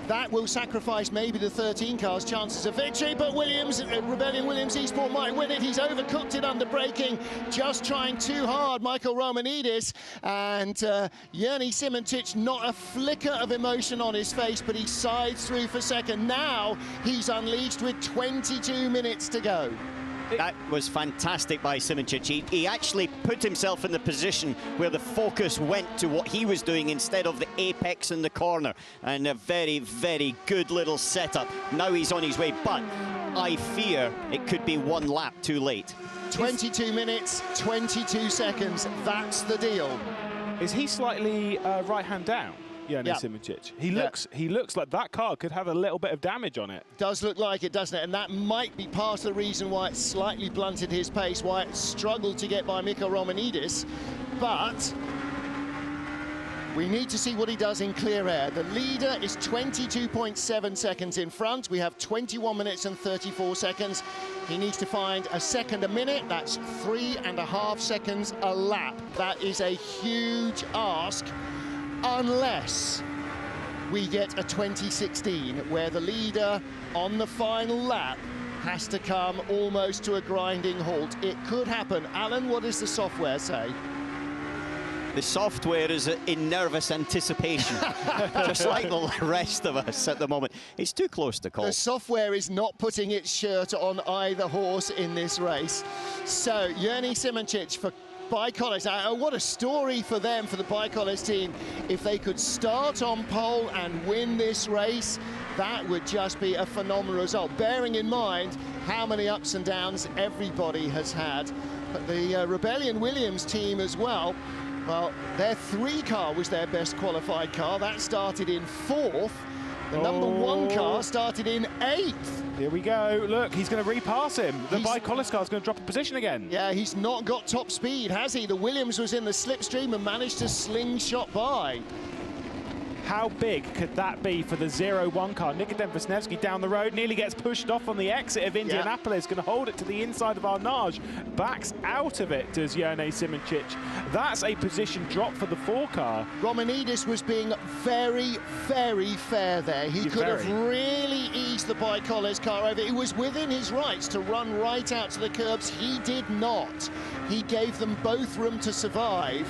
that will sacrifice maybe the 13 car's chances of victory, but Rebellion Williams Esports might win it. He's overcooked it under braking, just trying too hard, Michael Romanidis, and Jurnej Simoncic, not a flicker of emotion on his face, but he sides through for second. Now he's unleashed with 22 minutes to go. That was fantastic by Simoncic. He actually put himself in the position where the focus went to what he was doing instead of the apex in the corner. And a very, very good little setup. Now he's on his way, but I fear it could be one lap too late. 22 minutes, 22 seconds. That's the deal. Is he slightly right-hand down? Jurnej Simoncic. He looks like that car could have a little bit of damage on it. Does look like it, doesn't it? And that might be part of the reason why it slightly blunted his pace, why it struggled to get by Mikko Romanidis. But we need to see what he does in clear air. The leader is 22.7 seconds in front. We have 21 minutes and 34 seconds. He needs to find a second a minute. That's 3.5 seconds a lap. That is a huge ask, unless we get a 2016 where the leader on the final lap has to come almost to a grinding halt. It could happen. Alan, what does the software say? The software is in nervous anticipation, just like the rest of us at the moment. It's too close to call. The software is not putting its shirt on either horse in this race. So, Jurni Simoncic for Bicolles. What a story for them, for the Bicolles team. If they could start on pole and win this race, that would just be a phenomenal result, bearing in mind how many ups and downs everybody has had. But the Rebellion Williams team as well, well, their 3 car was their best qualified car. That started in 4th. The number 1 car started in 8th. Here we go. Look, he's going to repass him. The Bicolles car is going to drop a position again. Yeah, he's not got top speed, has he? The Williams was in the slipstream and managed to slingshot by. How big could that be for the 0-1 car? Nikodem Wisniewski down the road, nearly gets pushed off on the exit of Indianapolis, going to hold it to the inside of Arnage. Backs out of it, does Jurni Simoncic. That's a position drop for the 4 car. Romanidis was being very, very fair there. He could have really eased the Bicolles car over. It was within his rights to run right out to the curbs. He did not. He gave them both room to survive.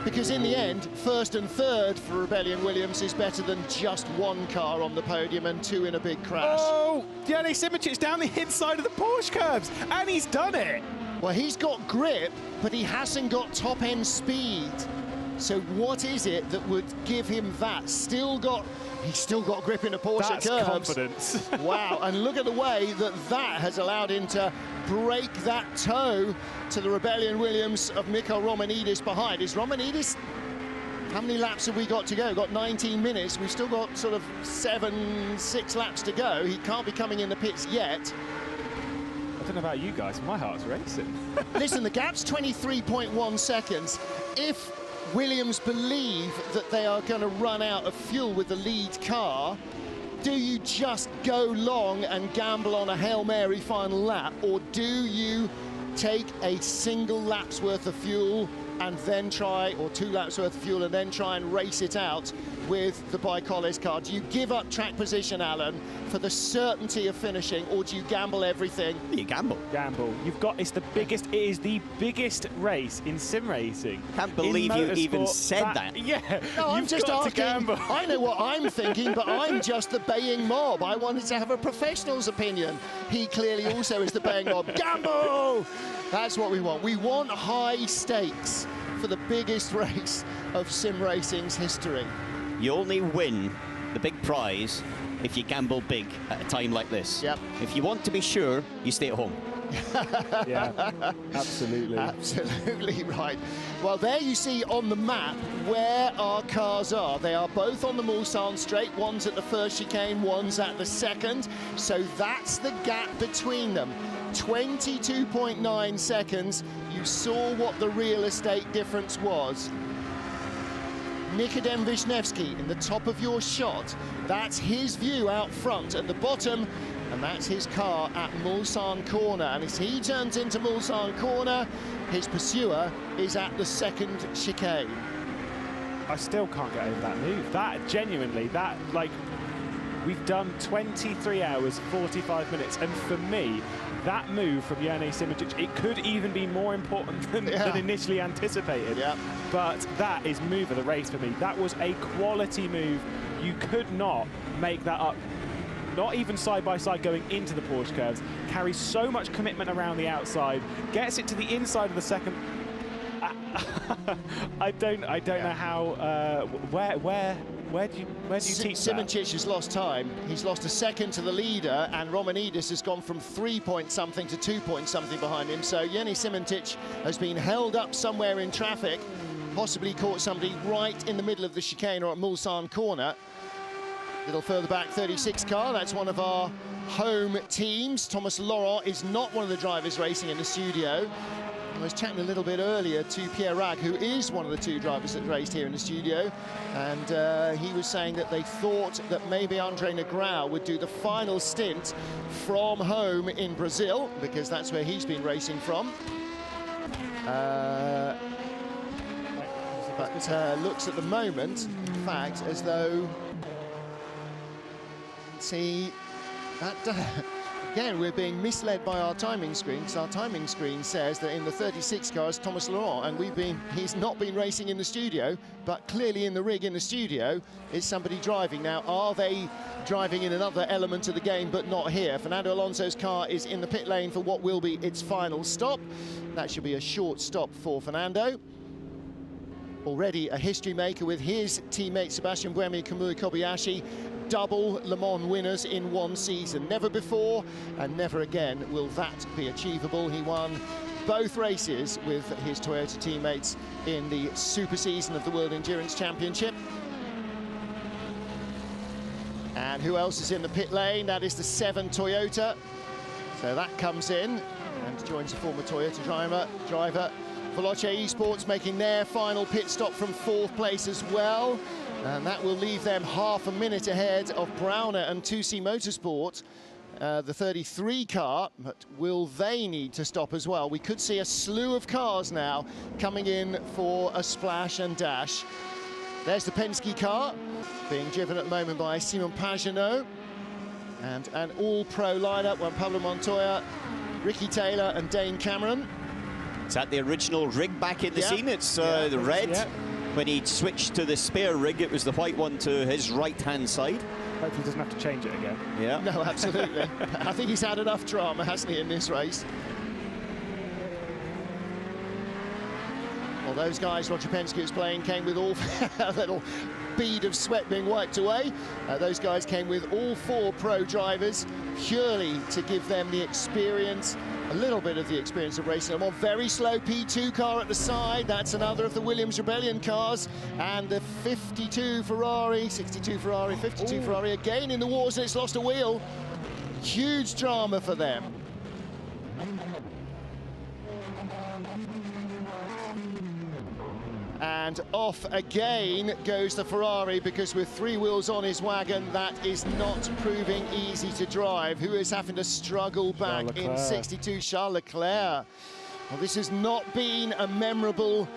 Because in the end, 1st and 3rd for Rebellion Williams is better than just 1 car on the podium and 2 in a big crash. Oh, Jurni Simoncic down the inside of the Porsche curbs, and he's done it. Well, he's got grip, but he hasn't got top-end speed. So what is it that would give him that? He's still got grip in a Porsche That's curbs. confidence. Wow, and look at the way that has allowed him to break that toe to the Rebellion Williams of Mikko Romanidis behind. Is Romanidis, how many laps have we got to go? We've got 19 minutes. We've still got sort of 6 laps to go. He can't be coming in the pits yet. I don't know about you guys, my heart's racing. Listen, the gap's 23.1 seconds. If Williams believe that they are going to run out of fuel with the lead car, do you just go long and gamble on a Hail Mary final lap, or do you take a single lap's worth of fuel and then try, or 2 laps worth of fuel and then try and race it out with the Bicolles car? Do you give up track position, Alan, for the certainty of finishing, or do you gamble everything? You gamble. Gamble. You've got, it is the biggest race in sim racing. Can't believe you even said that. Yeah. No, I'm just got asking. to gamble. I know what I'm thinking, but I'm just the baying mob. I wanted to have a professional's opinion. He clearly also is the baying mob. Gamble! That's what we want. We want high stakes for the biggest race of sim racing's history. You only win the big prize if you gamble big at a time like this. Yep. If you want to be sure, you stay at home. Yeah, absolutely. Absolutely right. Well, there you see on the map where our cars are. They are both on the Mulsanne straight. One's at the first chicane, one's at the second. So that's the gap between them. 22.9 seconds. You saw what the real estate difference was. Nikodem Wisniewski in the top of your shot. That's his view out front at the bottom, and that's his car at Mulsanne Corner. And as he turns into Mulsanne Corner, his pursuer is at the second chicane. I still can't get over that move. That genuinely, that, like, we've done 23 hours, 45 minutes, and for me, that move from Jurni Simoncic, it could even be more important than initially anticipated. Yeah. But that is move of the race for me. That was a quality move. You could not make that up. Not even side by side going into the Porsche curves. Carries so much commitment around the outside. Gets it to the inside of the second. I don't know how. Where do you teach Simoncic has lost time. He's lost a second to the leader, and Romanidis has gone from 3 point something to 2 point something behind him. So Jurni Simoncic has been held up somewhere in traffic, possibly caught somebody right in the middle of the chicane or at Mulsanne Corner. A little further back, 36 car, that's one of our home teams. Thomas Laurent is not one of the drivers racing in the studio. I was chatting a little bit earlier to Pierre Rag, who is one of the 2 drivers that raced here in the studio, and he was saying that they thought that maybe Andre Negrão would do the final stint from home in Brazil, because that's where he's been racing from. But looks at the moment, in fact, as though... See, that Again, we're being misled by our timing screen, because our timing screen says that in the 36 car is Thomas Laurent, and he's not been racing in the studio, but clearly in the rig in the studio is somebody driving. Now, are they driving in another element of the game, but not here? Fernando Alonso's car is in the pit lane for what will be its final stop. That should be a short stop for Fernando. Already a history maker with his teammate Sebastian Buemi and Kamui Kobayashi. Double Le Mans winners in one season. Never before and never again will that be achievable. He won both races with his Toyota teammates in the super season of the World Endurance Championship. And who else is in the pit lane? That is the 7 Toyota. So that comes in and joins the former Toyota driver. Veloce Esports making their final pit stop from 4th place as well. And that will leave them half a minute ahead of Browner and 2C Motorsport, the 33 car, but will they need to stop as well? We could see a slew of cars now coming in for a splash and dash. There's the Penske car, being driven at the moment by Simon Pagenaud. And an all-pro lineup, Juan Pablo Montoya, Ricky Taylor and Dane Cameron. Is that the original rig back in the scene? It's the red. Yeah. When he switched to the spare rig, it was the white one to his right-hand side. Hopefully he doesn't have to change it again. Yeah. No, absolutely. I think he's had enough drama, hasn't he, in this race? Well, those guys Roger Penske was playing came with all a little bead of sweat being wiped away. Those guys came with all 4 pro drivers, purely to give them the experience, a little bit of the experience of racing them on. Very slow P2 car at the side. That's another of the Williams Rebellion cars. And the 52 Ferrari, 62 Ferrari, 52 Ferrari, again in the wars, and it's lost a wheel. Huge drama for them. And off again goes the Ferrari, because with 3 wheels on his wagon, that is not proving easy to drive. Who is having to struggle back in 62? Charles Leclerc. Well, this has not been a memorable,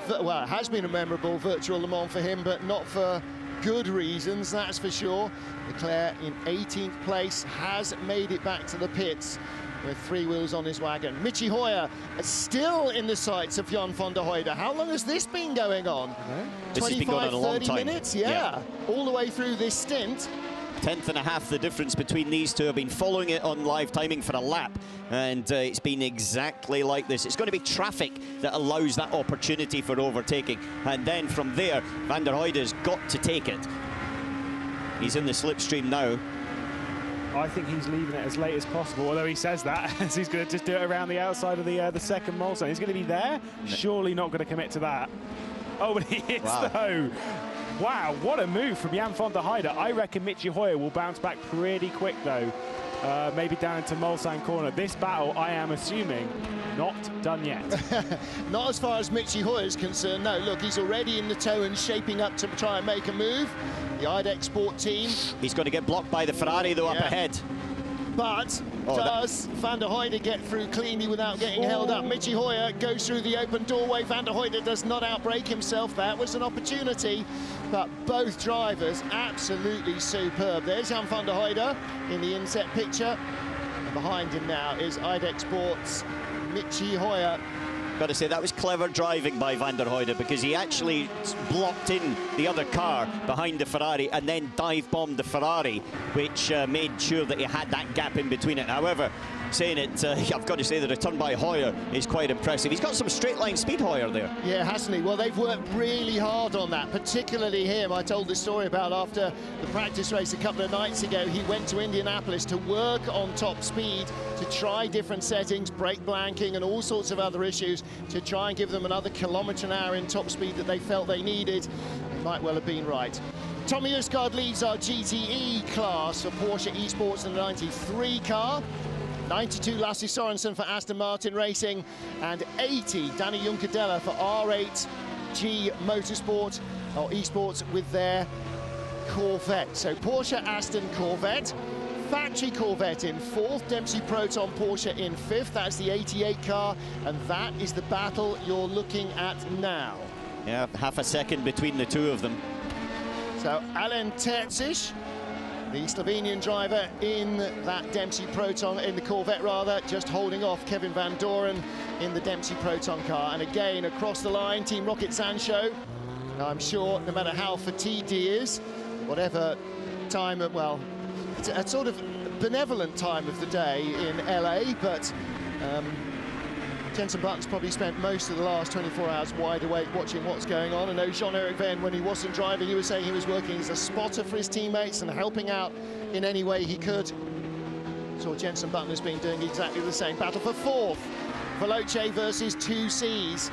well, it has been a memorable virtual Le Mans for him, but not for good reasons, that's for sure. Leclerc in 18th place has made it back to the pits with 3 wheels on his wagon. Michi Hoyer still in the sights of Jan van der Heide. How long has this been going on? This has been going on a long 30 time. minutes? Yeah, all the way through this stint. 10th and a half the difference between these two. I've been following it on live timing for a lap, and it's been exactly like this. It's going to be traffic that allows that opportunity for overtaking, and then from there, van der Heide's got to take it. He's in the slipstream now. I think he's leaving it as late as possible, although he says that as he's going to just do it around the outside of the second milestone. He's going to be there, surely not going to commit to that. Oh, but he is, though. Wow, what a move from Jan van der Heide. I reckon Michi Hoyer will bounce back pretty quick, though. Maybe down into Mulsanne corner. This battle, I am assuming, not done yet. Not as far as Michi Hoyer is concerned. No, look, he's already in the tow and shaping up to try and make a move. The IDEC Sport team. He's going to get blocked by the Ferrari, though, up ahead. But does van der Heide get through cleanly without getting held up? Michi Hoyer goes through the open doorway. Van der Heide does not outbrake himself. That was an opportunity, but both drivers absolutely superb. There's Jan van der Heide in the inset picture. And behind him now is IDEC Sport's Michi Hoyer. Got to say, that was clever driving by van der Heide, because he actually blocked in the other car behind the Ferrari and then dive-bombed the Ferrari, which made sure that he had that gap in between it. However, saying it, I've got to say the return by Hoyer is quite impressive. He's got some straight-line speed, Hoyer, there. Yeah, hasn't he? Well, they've worked really hard on that, particularly him. I told this story about after the practice race a couple of nights ago. He went to Indianapolis to work on top speed, to try different settings, brake blanking and all sorts of other issues, to try and give them another kilometre an hour in top speed that they felt they needed. They might well have been right. Tommy Usgaard leads our GTE class for Porsche Esports in the 93 car. 92 Lasse Sorensen for Aston Martin Racing, and 80 Danny Juncadella for R8G Motorsport, or Esports, with their Corvette. So Porsche, Aston, Corvette. Factory Corvette in 4th, Dempsey Proton Porsche in 5th. That's the 88 car, and that is the battle you're looking at now. Yeah, half a second between the two of them. So Alain Terzic The Slovenian driver in that Dempsey Proton, in the Corvette rather, just holding off Kevin Van Doren in the Dempsey Proton car. And again, across the line, Team Rocket Sancho. Now, I'm sure no matter how fatigued he is, whatever time, well, it's a sort of benevolent time of the day in LA, but Jenson Button's probably spent most of the last 24 hours wide awake watching what's going on. I know Jean-Eric Verne, when he wasn't driving, he was saying he was working as a spotter for his teammates and helping out in any way he could. So Jenson Button has been doing exactly the same. Battle for fourth, Veloce versus 2Cs.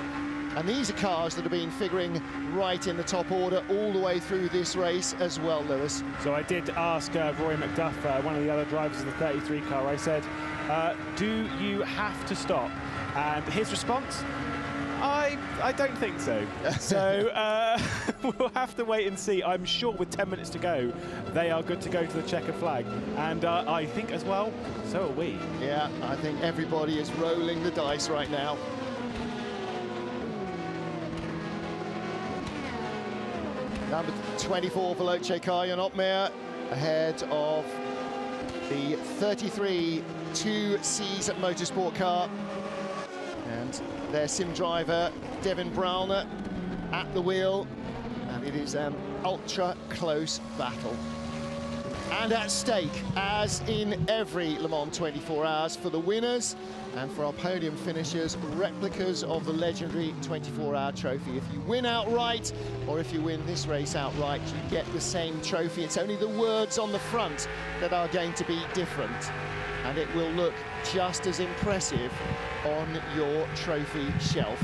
And these are cars that have been figuring right in the top order all the way through this race as well, Lewis. So I did ask Rory McDuff, one of the other drivers of the 33 car, I said, do you have to stop? And his response, I don't think so. So we'll have to wait and see. I'm sure with 10 minutes to go, they are good to go to the checkered flag. And I think as well, so are we. Yeah, I think everybody is rolling the dice right now. Number 24, Veloce car, Jan Opmeer, ahead of the 33 2Cs Motorsport car. And their sim driver, Devin Browner, at the wheel. And it is an ultra close battle. And at stake, as in every Le Mans 24 hours, for the winners and for our podium finishers, replicas of the legendary 24-hour trophy. If you win outright, or if you win this race outright, you get the same trophy. It's only the words on the front that are going to be different. And it will look just as impressive on your trophy shelf.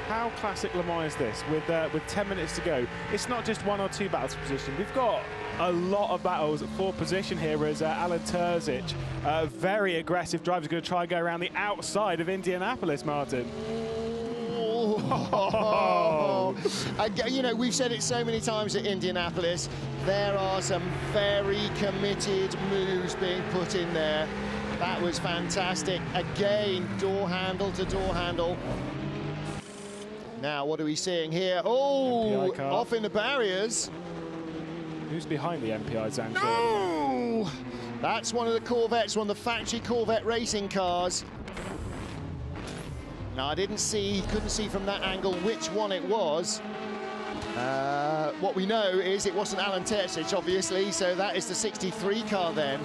How classic Le Mans is this, with 10 minutes to go? It's not just one or two battles for position. We've got a lot of battles for position here as Alan Terzic, very aggressive driver, is going to try and go around the outside of Indianapolis, Martin. Oh. You know, we've said it so many times at Indianapolis, there are some very committed moves being put in there. That was fantastic. Again, door handle to door handle. Now, what are we seeing here? Oh, off in the barriers. Who's behind the MPI Zanko? No! That's one of the Corvettes, one of the factory Corvette racing cars. Now, I couldn't see from that angle which one it was. What we know is it wasn't Alan Terzic, obviously, so that is the 63 car then.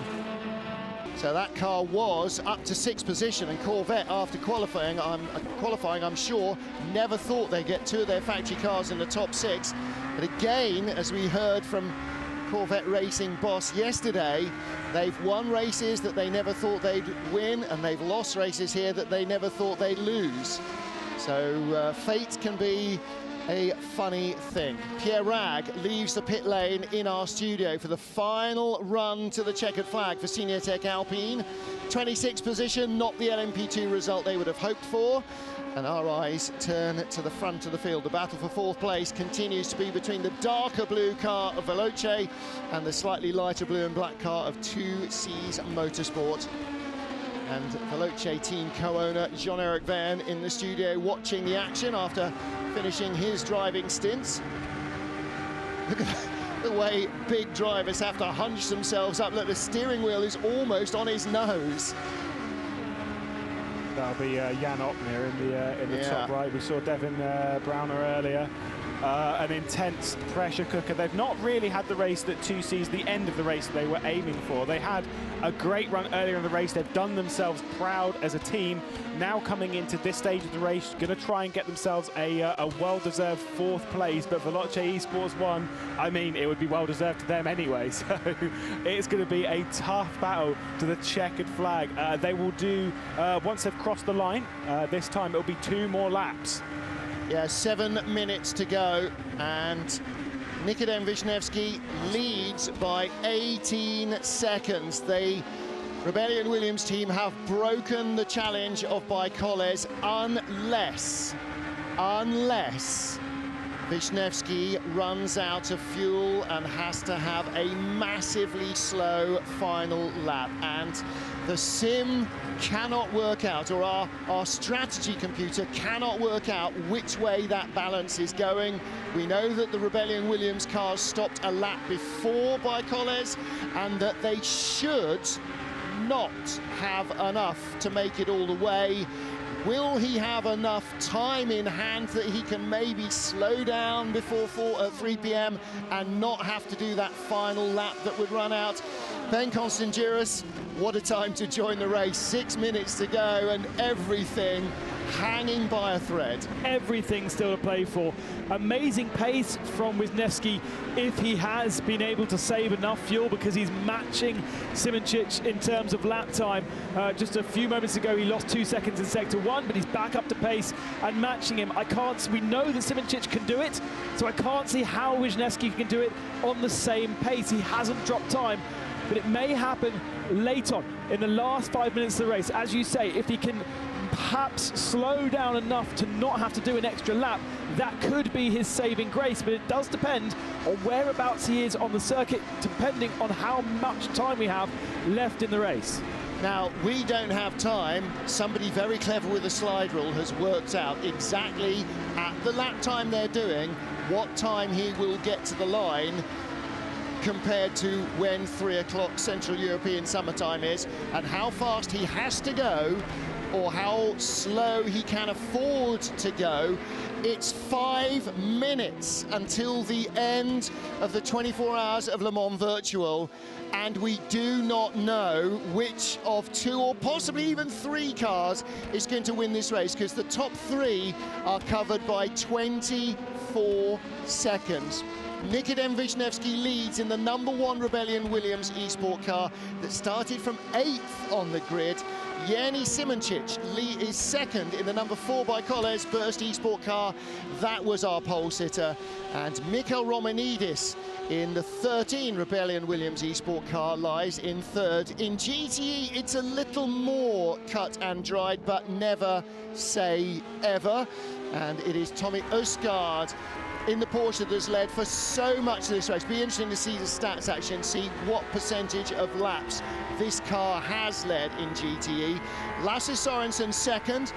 So that car was up to sixth position, and Corvette, after qualifying, I'm sure, never thought they'd get two of their factory cars in the top six. But again, as we heard from Corvette racing boss yesterday, they've won races that they never thought they'd win, and they've lost races here that they never thought they'd lose. So fate can be a funny thing. Pierre Ragg leaves the pit lane in our studio for the final run to the checkered flag for Senior Tech Alpine. 26th position, not the LMP2 result they would have hoped for. And our eyes turn to the front of the field. The battle for fourth place continues to be between the darker blue car of Veloce and the slightly lighter blue and black car of 2Cs Motorsport. And Veloce team co-owner Jean-Eric Verne in the studio watching the action after finishing his driving stints. Look at the way big drivers have to hunch themselves up. Look, the steering wheel is almost on his nose. That'll be Jan Opmeer in the top right. We saw Devin Browner earlier. An intense pressure cooker. They've not really had the race that 2Cs, the end of the race they were aiming for. They had a great run earlier in the race. They've done themselves proud as a team. Now coming into this stage of the race, going to try and get themselves a well-deserved fourth place. But Veloce Esports won. I mean, it would be well-deserved to them anyway. So it's going to be a tough battle to the checkered flag. They will do, once they've crossed the line, this time it'll be 2 more laps. Yeah, 7 minutes to go, and Nikodem Wisniewski leads by 18 seconds. The Rebellion Williams team have broken the challenge of Bike Collèze unless Wisniewski runs out of fuel and has to have a massively slow final lap, and the sim cannot work out, or our strategy computer cannot work out which way that balance is going. We know that the Rebellion Williams cars stopped a lap before by Colles, and that they should not have enough to make it all the way. Will he have enough time in hand that he can maybe slow down before 3 p.m. and not have to do that final lap that would run out? Ben Constangiris, what a time to join the race. 6 minutes to go and everything hanging by a thread. Everything still to play for. Amazing pace from Wisniewski if he has been able to save enough fuel, because he's matching Simoncic in terms of lap time. Just a few moments ago he lost 2 seconds in sector 1, but he's back up to pace and matching him. We know that Simoncic can do it, so I can't see how Wisniewski can do it on the same pace. He hasn't dropped time, but it may happen late on in the last 5 minutes of the race. As you say, if he can perhaps slow down enough to not have to do an extra lap, that could be his saving grace, but it does depend on whereabouts he is on the circuit, depending on how much time we have left in the race. Now, we don't have time. Somebody very clever with a slide rule has worked out exactly at the lap time they're doing what time he will get to the line compared to when 3 o'clock Central European summertime is, and how fast he has to go or how slow he can afford to go. It's 5 minutes until the end of the 24 hours of Le Mans Virtual, and we do not know which of 2 or possibly even 3 cars is going to win this race, because the top 3 are covered by 24 seconds. Nikodem Wisniewski leads in the #1 Rebellion Williams eSport car that started from 8th on the grid. Yerny Simoncic is second in the #4 by Colles Burst eSport car. That was our pole sitter. And Mikel Romanidis in the 13 Rebellion Williams eSport car lies in 3rd. In GTE, it's a little more cut and dried, but never say ever. And it is Tommy Østgaard in the Porsche that has led for so much of this race. Be interesting to see the stats actually and see what percentage of laps this car has led in GTE. Lasse Sorensen second,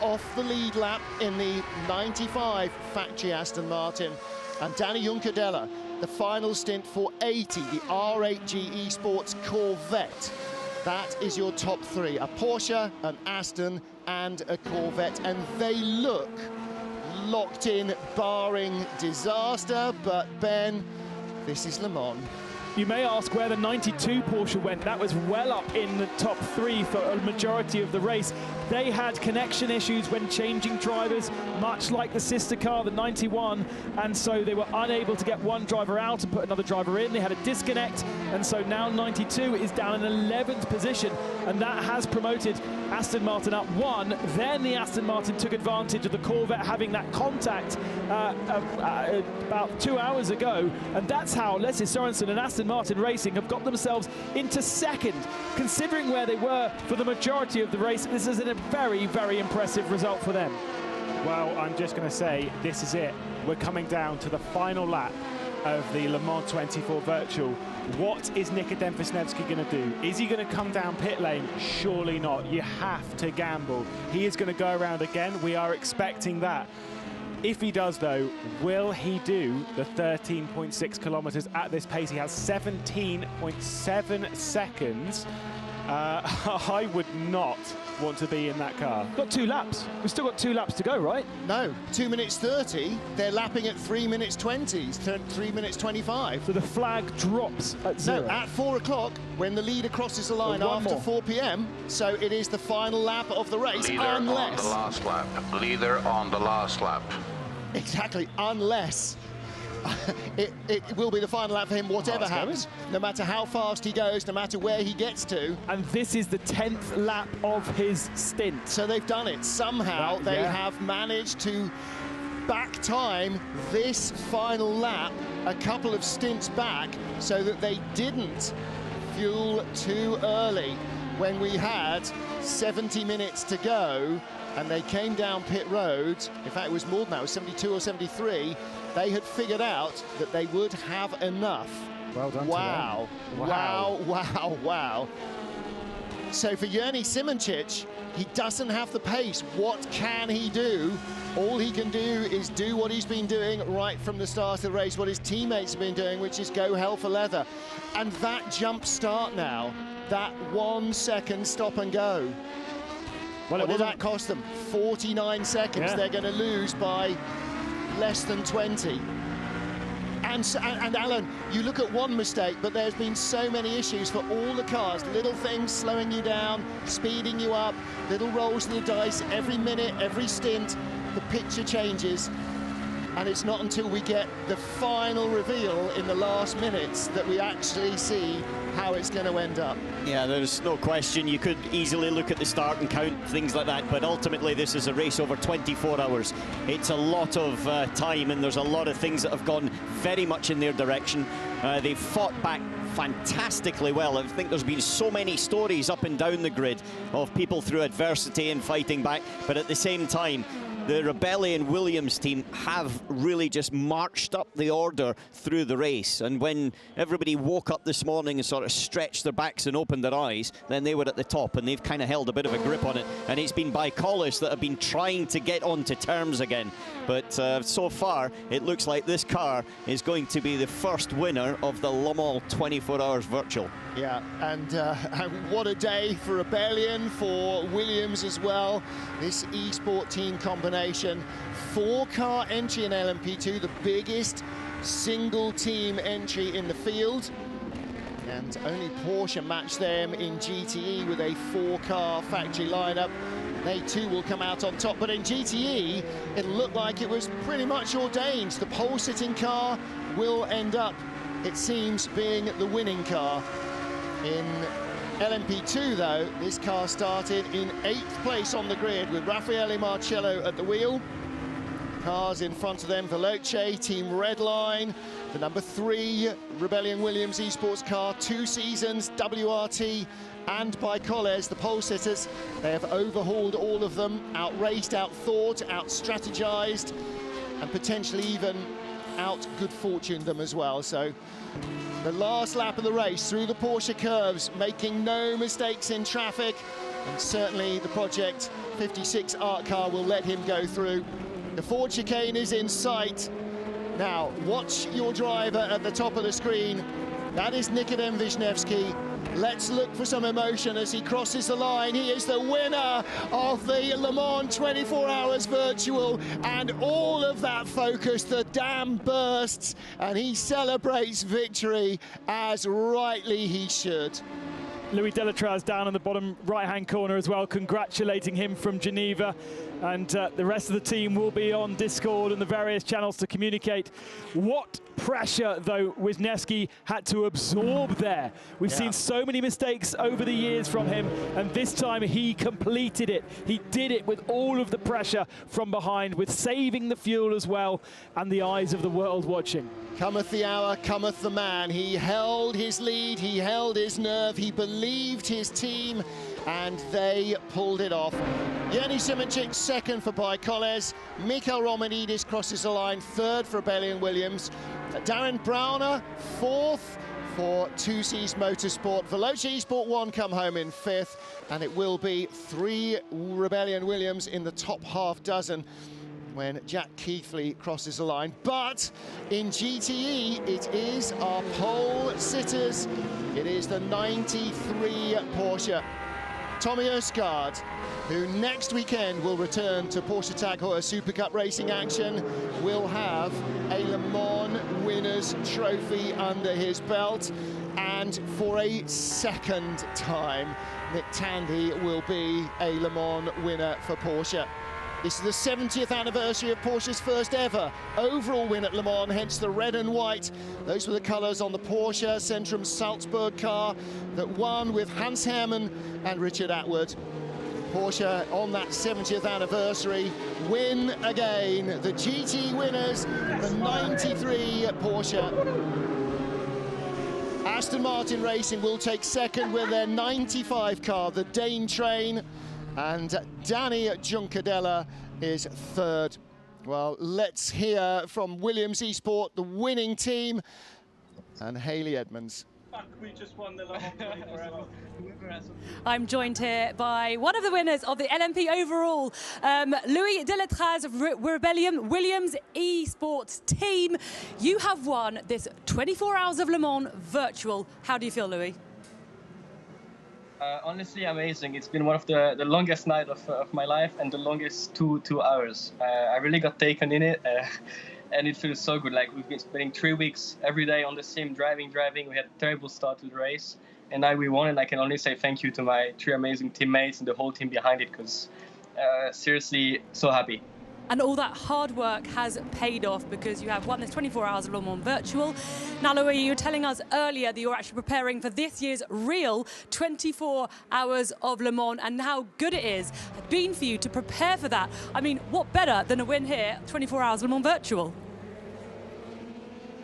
off the lead lap in the 95 factory Aston Martin. And Danny Juncadella, the final stint for 80, the R8G eSports Corvette. That is your top 3, a Porsche, an Aston and a Corvette, and they look locked in, barring disaster. But Ben, this is Le Mans. You may ask where the 92 Porsche went. That was well up in the top 3 for a majority of the race. They had connection issues when changing drivers, much like the sister car, the 91, and so they were unable to get one driver out and put another driver in. They had a disconnect, and so now 92 is down in 11th position, and that has promoted Aston Martin up 1. Then the Aston Martin took advantage of the Corvette having that contact about 2 hours ago, and that's how Lasse Sorensen and Aston Martin Racing have got themselves into 2nd. Considering where they were for the majority of the race, this is a very, very impressive result for them. Well, I'm just going to say, this is it. We're coming down to the final lap of the Le Mans 24 Virtual. What is Nikodem Wisniewski going to do? Is he going to come down pit lane? Surely not. You have to gamble. He is going to go around again. We are expecting that. If he does, though, will he do the 13.6 kilometers at this pace? He has 17.7 seconds. I would not want to be in that car. Got 2 laps. We've still got 2 laps to go, right? No, 2 minutes 30. They're lapping at 3 minutes 20, 3 minutes 25. So the flag drops at 0. No, at 4 o'clock, when the leader crosses the line after 4 p.m. So it is the final lap of the race, Leader unless... on the last lap. Leader on the last lap. Exactly, unless it will be the final lap for him, whatever happens, no matter how fast he goes, no matter where he gets to. And this is the 10th lap of his stint. So they've done it. Somehow they have managed to back time this final lap a couple of stints back so that they didn't fuel too early when we had 70 minutes to go. And they came down pit road. In fact, it was more than that. It was 72 or 73. they had figured out that they would have enough. Well done. Wow, wow, wow, wow. So for Yerny Simoncic, he doesn't have the pace. What can he do? All he can do is do what he's been doing right from the start of the race, what his teammates have been doing, which is go hell for leather. And that jump start now, that 1 second stop and go. Well, what did that cost them? 49 seconds. Yeah. They're going to lose by less than 20. And Alan, you look at one mistake, but there's been so many issues for all the cars. Little things slowing you down, speeding you up, little rolls of the dice. Every minute, every stint, the picture changes. And it's not until we get the final reveal in the last minutes that we actually see how it's going to end up. Yeah, there's no question. You could easily look at the start and count things like that, but ultimately this is a race over 24 hours. It's a lot of time, and there's a lot of things that have gone very much in their direction. They've fought back fantastically well. I think there's been so many stories up and down the grid of people through adversity and fighting back, but at the same time, the Rebellion Williams team have really just marched up the order through the race. And when everybody woke up this morning and sort of stretched their backs and opened their eyes, then they were at the top, and they've kind of held a bit of a grip on it. And it's been Bicolis that have been trying to get onto terms again. But so far, it looks like this car is going to be the first winner of the Le Mans 24 Hours Virtual. Yeah, and what a day for Rebellion, for Williams as well. This eSport team combination. 4-car entry in LMP2, the biggest single team entry in the field. And only Porsche matched them in GTE with a 4-car factory lineup. They too will come out on top, but in GTE, it looked like it was pretty much ordained. The pole-sitting car will end up, it seems, being the winning car. In LMP2, though, this car started in 8th place on the grid with Raffaele Marcello at the wheel. Cars in front of them, Veloce, Team Redline, the number 3 Rebellion Williams eSports car, 2 seasons, WRT, and Bicoles, the pole sitters. They have overhauled all of them, outraced, outthought, out-strategized, and potentially even out-good fortuned them as well. So the last lap of the race through the Porsche curves, making no mistakes in traffic, and certainly the Project 56 art car will let him go through. The Ford chicane is in sight. Now, watch your driver at the top of the screen. That is Nikodem Wisniewski. Let's look for some emotion as he crosses the line. He is the winner of the Le Mans 24 Hours Virtual, and all of that focus, the dam bursts, and he celebrates victory as rightly he should. Louis Delatraz down in the bottom right-hand corner as well, congratulating him from Geneva. And the rest of the team will be on Discord and the various channels to communicate. What pressure, though, Wisniewski had to absorb there. We've seen so many mistakes over the years from him, and this time he completed it. He did it with all of the pressure from behind, with saving the fuel as well, and the eyes of the world watching. Cometh the hour, cometh the man. He held his lead, he held his nerve, he believed his team, and they pulled it off. Yerny Simoncic second for Bicoles. Mikael Romanidis crosses the line, third for Rebellion Williams. Darren Browner, fourth for 2Cs Motorsport. Veloce eSport 1 come home in fifth, and it will be 3 Rebellion Williams in the top half dozen when Jack Keithley crosses the line. But in GTE, it is our pole sitters. It is the 93 Porsche. Tommy Østgaard, who next weekend will return to Porsche Tag Heuer Super Cup racing action, will have a Le Mans Winners' Trophy under his belt. And for a second time, Nick Tandy will be a Le Mans winner for Porsche. This is the 70th anniversary of Porsche's first ever overall win at Le Mans, hence the red and white. Those were the colours on the Porsche Centrum Salzburg car that won with Hans Hermann and Richard Atwood. Porsche on that 70th anniversary win again. The GT winners, the 93 Porsche. Aston Martin Racing will take second with their 95 car, the Dane Train. And Danny Juncadella is third. Well, let's hear from Williams Esport, the winning team, and Hayley Edmonds. We just won the Le Mans 24 hours. I'm joined here by one of the winners of the LMP overall, Louis Deletraz of Rebellion Williams Esports team. You have won this 24 Hours of Le Mans virtual. How do you feel, Louis? Honestly, amazing. It's been one of the longest night of my life and the longest two hours. I really got taken in it. And it feels so good. Like, we've been spending 3 weeks every day on the sim, driving. We had a terrible start to the race, and now we won. And I can only say thank you to my 3 amazing teammates and the whole team behind it, because seriously, so happy. And all that hard work has paid off, because you have won this 24 Hours of Le Mans virtual. Now, Louis, you were telling us earlier that you're actually preparing for this year's real 24 Hours of Le Mans, and how good it is been for you to prepare for that. I mean, what better than a win here, 24 Hours of Le Mans virtual?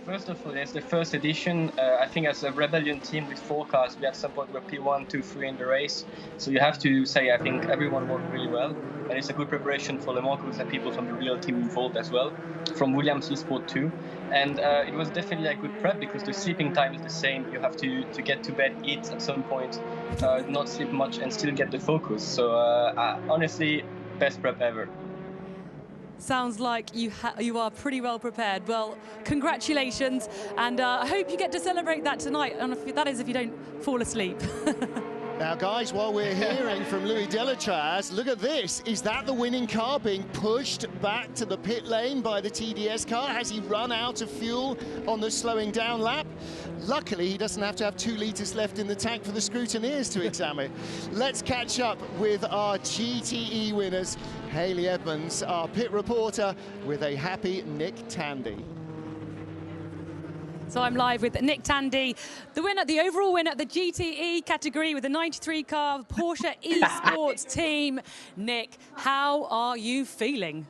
First of all, it's the first edition. I think as a Rebellion team with 4 cars, we at some point were P1, 2, 3 in the race. So you have to say, I think everyone worked really well. And it's a good preparation for Le Mans, because there are people from the real team involved as well, from Williams Esport too. And it was definitely a good prep, because the sleeping time is the same. You have to get to bed, eat at some point, not sleep much, and still get the focus. So honestly, best prep ever. Sounds like you are pretty well prepared. Well, congratulations, and I hope you get to celebrate that tonight, and that is if you don't fall asleep. Now, guys, while we're hearing from Louis Deletraz, look at this. Is that the winning car being pushed back to the pit lane by the TDS car? Has he run out of fuel on the slowing down lap? Luckily, he doesn't have to have 2 litres left in the tank for the scrutineers to examine. Let's catch up with our GTE winners. Hayley Edmonds, our pit reporter, with a happy Nick Tandy. So I'm live with Nick Tandy, the winner, the overall winner of the GTE category with the 93 car Porsche Esports team. Nick, how are you feeling?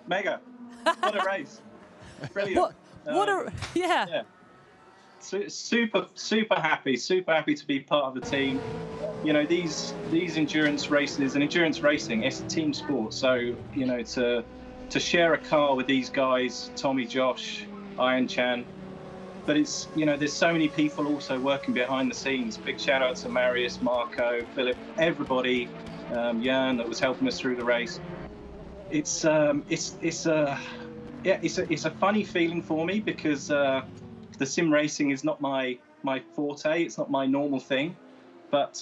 Mega. What a race. Brilliant. Yeah. Super happy to be part of the team. You know, these endurance races and endurance racing, it's a team sport. So, you know, to share a car with these guys, Tommy, Josh, Ian Chan, but it's, you know, there's so many people also working behind the scenes. Big shout out to Marius, Marco, Philip, everybody, Jan that was helping us through the race. It's a funny feeling for me, because the sim racing is not my forte. It's not my normal thing, but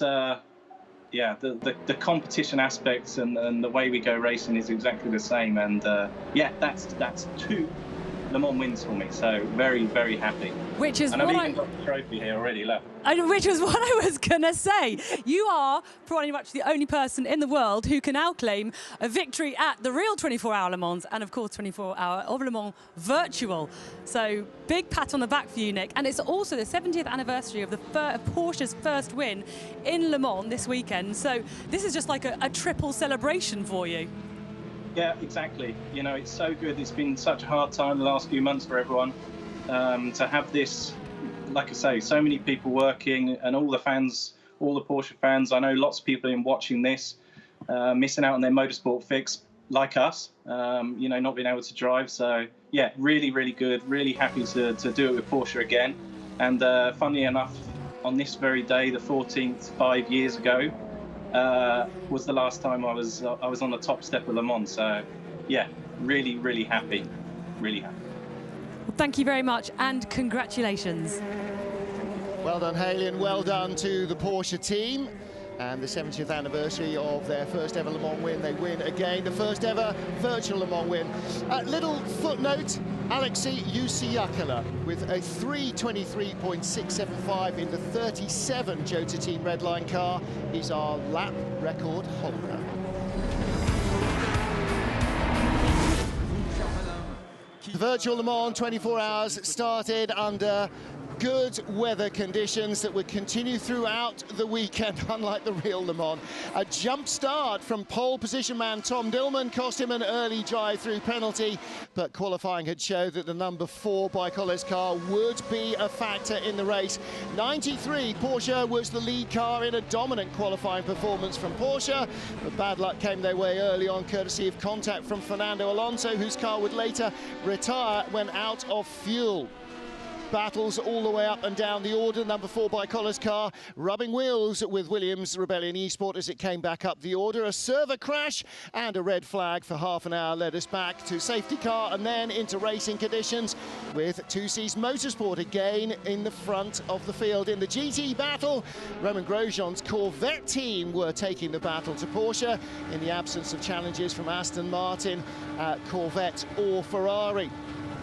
yeah, the competition aspects and the way we go racing is exactly the same. And yeah, that's 2 Le Mans wins for me, so very, very happy. Which is and I've even got the trophy here already, look. Which was what I was going to say. You are pretty much the only person in the world who can now claim a victory at the real 24-hour Le Mans, and of course 24-hour of Le Mans virtual. So big pat on the back for you, Nick. And it's also the 70th anniversary of the Porsche's first win in Le Mans this weekend. So this is just like a triple celebration for you. Yeah, exactly. You know, it's so good. It's been such a hard time the last few months for everyone. To have this, like I say, so many people working, and all the fans, all the Porsche fans. I know lots of people have been watching this, missing out on their motorsport fix, like us, you know, not being able to drive. So yeah, really, really good. Really happy to do it with Porsche again. And funnily enough, on this very day, the 14th, 5 years ago, was the last time I was on the top step of Le Mans. So yeah, really, really happy. Really happy. Well, thank you very much, and congratulations. Well done, Hayley, and well done to the Porsche team. And the 70th anniversary of their first ever Le Mans win, they win again, the first ever virtual Le Mans win. Little footnote, Alexei Yusiakala with a 3:23.675 in the 37 Jota Team Redline car is our lap record holder. The virtual Le Mans 24 hours started under good weather conditions that would continue throughout the weekend, unlike the real Le Mans. A jump start from pole position man Tom Dillman cost him an early drive-through penalty, but qualifying had showed that the number 4 Bicolles car would be a factor in the race. 93 Porsche was the lead car in a dominant qualifying performance from Porsche, but bad luck came their way early on, courtesy of contact from Fernando Alonso, whose car would later retire when out of fuel. Battles all the way up and down the order. Number 4 Bicolles car rubbing wheels with Williams Rebellion Esport as it came back up the order. A server crash and a red flag for half an hour led us back to safety car and then into racing conditions with 2C's Motorsport again in the front of the field. In the GT battle, Romain Grosjean's Corvette team were taking the battle to Porsche in the absence of challenges from Aston Martin, Corvette or Ferrari.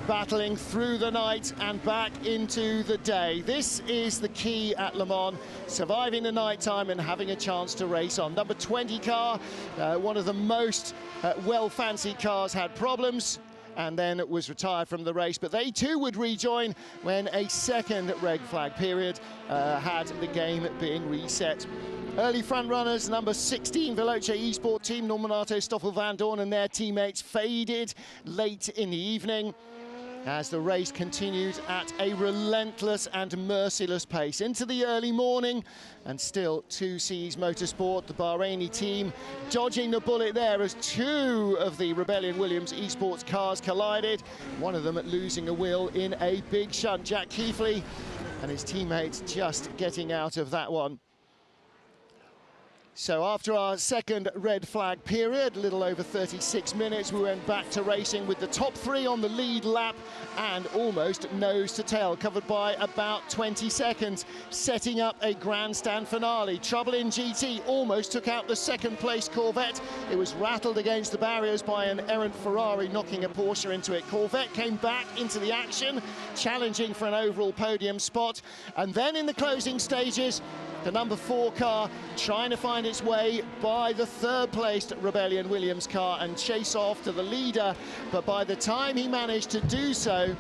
Battling through the night and back into the day. This is the key at Le Mans, surviving the night time and having a chance to race on. Number 20 car, one of the most well-fancied cars, had problems and then it was retired from the race, but they too would rejoin when a second red flag period had the game being reset. Early front runners, number 16 Veloce Esport team, Norminato, Stoffel van Dorn and their teammates faded late in the evening as the race continued at a relentless and merciless pace into the early morning, and still 2C's Motorsport, the Bahraini team, dodging the bullet there as 2 of the Rebellion Williams Esports cars collided, one of them losing a wheel in a big shunt. Jack Keighley and his teammates just getting out of that one. So after our second red flag period, a little over 36 minutes, we went back to racing with the top 3 on the lead lap and almost nose to tail, covered by about 20 seconds, setting up a grandstand finale. Trouble in GT almost took out the second place Corvette. It was rattled against the barriers by an errant Ferrari, knocking a Porsche into it. Corvette came back into the action, challenging for an overall podium spot. And then in the closing stages, the number 4 car trying to find its way by the 3rd placed Rebellion Williams car and chase off to the leader, but by the time he managed to do so,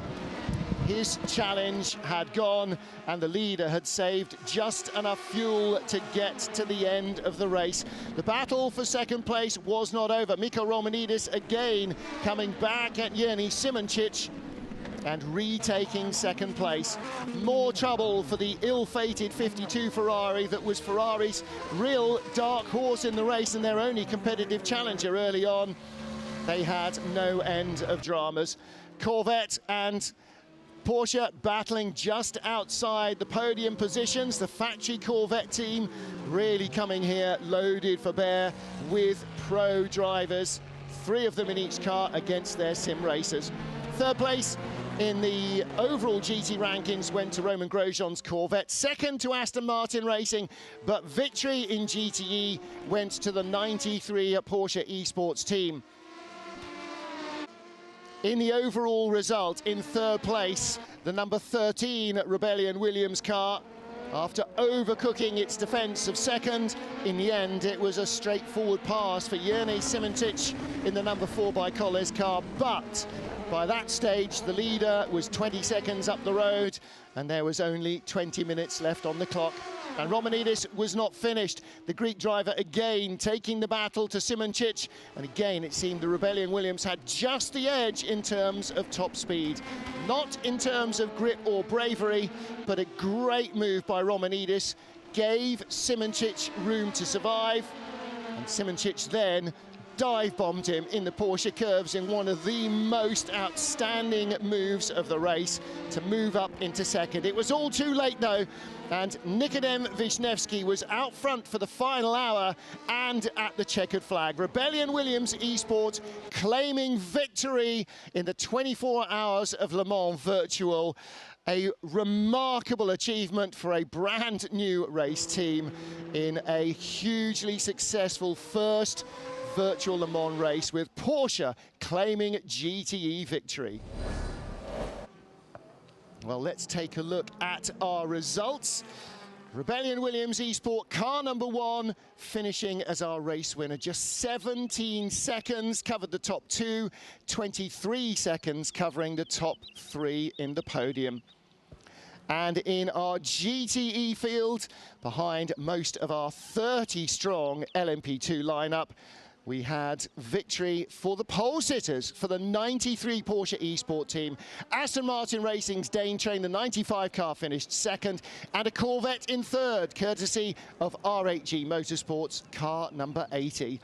his challenge had gone and the leader had saved just enough fuel to get to the end of the race. The battle for second place was not over. Mikko Romanidis again coming back at Yerny Simoncic and retaking second place. More trouble for the ill-fated 52 Ferrari that was Ferrari's real dark horse in the race and their only competitive challenger early on. They had no end of dramas. Corvette and Porsche battling just outside the podium positions. The factory Corvette team really coming here loaded for bear with pro drivers, 3 of them in each car against their sim racers. 3rd place in the overall GT rankings went to Romain Grosjean's Corvette, 2nd to Aston Martin Racing, but victory in GTE went to the 93 Porsche Esports team. In the overall result, in 3rd place, the number 13 Rebellion Williams car, after overcooking its defence of 2nd, in the end it was a straightforward pass for Yerny Simoncic in the number 4 Bicolles car, but by that stage, the leader was 20 seconds up the road, and there was only 20 minutes left on the clock. And Romanidis was not finished. The Greek driver again taking the battle to Simoncic, and again it seemed the Rebellion Williams had just the edge in terms of top speed. Not in terms of grit or bravery, but a great move by Romanidis gave Simoncic room to survive, and Simoncic then dive-bombed him in the Porsche curves in one of the most outstanding moves of the race to move up into 2nd. It was all too late though, and Nikodem Wisniewski was out front for the final hour and at the checkered flag. Rebellion Williams Esport claiming victory in the 24 hours of Le Mans Virtual. A remarkable achievement for a brand new race team in a hugely successful first virtual Le Mans race, with Porsche claiming GTE victory. Well, let's take a look at our results. Rebellion Williams Esport car number 1 finishing as our race winner. Just 17 seconds covered the top 2, 23 seconds covering the top 3 in the podium. And in our GTE field, behind most of our 30-strong LMP2 lineup, we had victory for the pole sitters for the 93 Porsche eSport team. Aston Martin Racing's Dane Train, the 95 car, finished second, and a Corvette in third, courtesy of R8G Motorsports car number 80.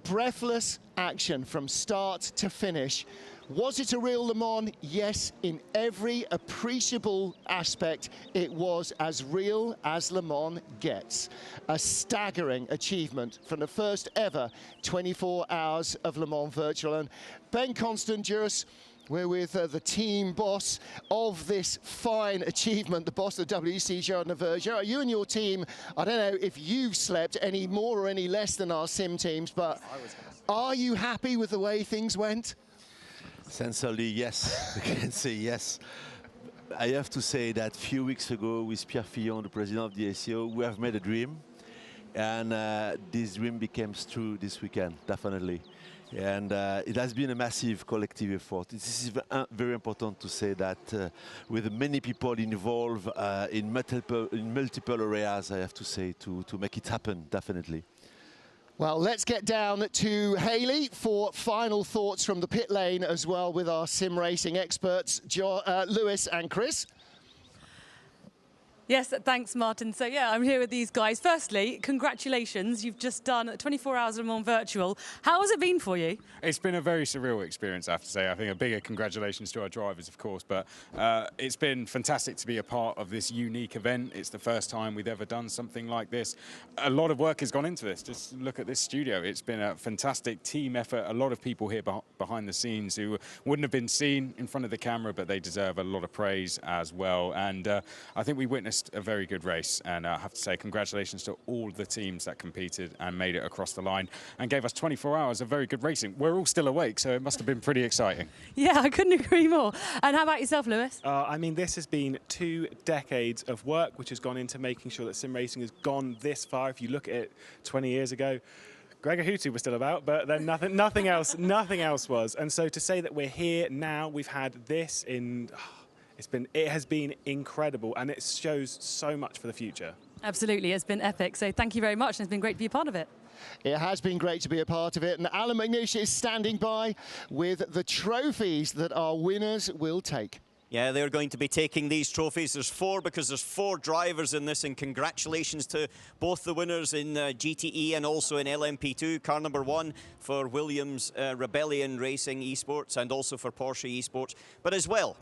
Breathless action from start to finish. Was it a real Le Mans? Yes, in every appreciable aspect, it was as real as Le Mans gets. A staggering achievement from the first ever 24 hours of Le Mans Virtual. And Ben Constantinos, we're with the team boss of this fine achievement, the boss of WC, Gerard Neveu. Gerard, you and your team, I don't know if you've slept any more or any less than our sim teams, but are you happy with the way things went? Sincerely, yes. I can say yes. I have to say that a few weeks ago with Pierre Fillon, the president of the ACO, we have made a dream. And this dream became true this weekend, definitely. And it has been a massive collective effort. This is very important to say that with many people involved in multiple areas, I have to say, to make it happen, definitely. Well, let's get down to Haley for final thoughts from the pit lane as well with our sim racing experts, Lewis and Chris. Yes, thanks, Martin. So, yeah, I'm here with these guys. Firstly, congratulations. You've just done 24 hours of Le Mans Virtual. How has it been for you? It's been a very surreal experience, I have to say. I think a bigger congratulations to our drivers, of course, but it's been fantastic to be a part of this unique event. It's the first time we've ever done something like this. A lot of work has gone into this. Just look at this studio. It's been a fantastic team effort. A lot of people here behind the scenes who wouldn't have been seen in front of the camera, but they deserve a lot of praise as well. And I think we witnessed a very good race, and I have to say congratulations to all the teams that competed and made it across the line and gave us 24 hours of very good racing. We're all still awake, so it must have been pretty exciting. Yeah, I couldn't agree more. And how about yourself, Lewis? I mean, this has been 2 decades of work which has gone into making sure that sim racing has gone this far. If you look at it 20 years ago, Gregor Houtu was still about, but then nothing else was. And so to say that we're here now, we've had this in... It has been incredible, and it shows so much for the future. Absolutely, it's been epic. So thank you very much, and it's been great to be a part of it. It has been great to be a part of it, and Alan McNish is standing by with the trophies that our winners will take. Yeah, they're going to be taking these trophies. There's 4 because there's 4 drivers in this, and congratulations to both the winners in GTE and also in LMP2. Car number 1 for Williams Rebellion Racing Esports and also for Porsche Esports. But as well,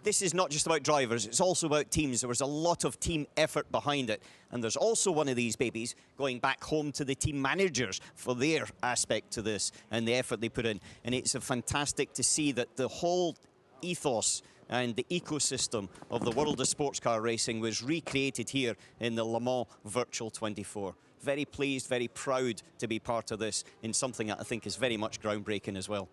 this is not just about drivers, it's also about teams. There was a lot of team effort behind it. And there's also one of these babies going back home to the team managers for their aspect to this and the effort they put in. And it's fantastic to see that the whole ethos and the ecosystem of the world of sports car racing was recreated here in the Le Mans Virtual 24. Very pleased, very proud to be part of this in something that I think is very much groundbreaking as well.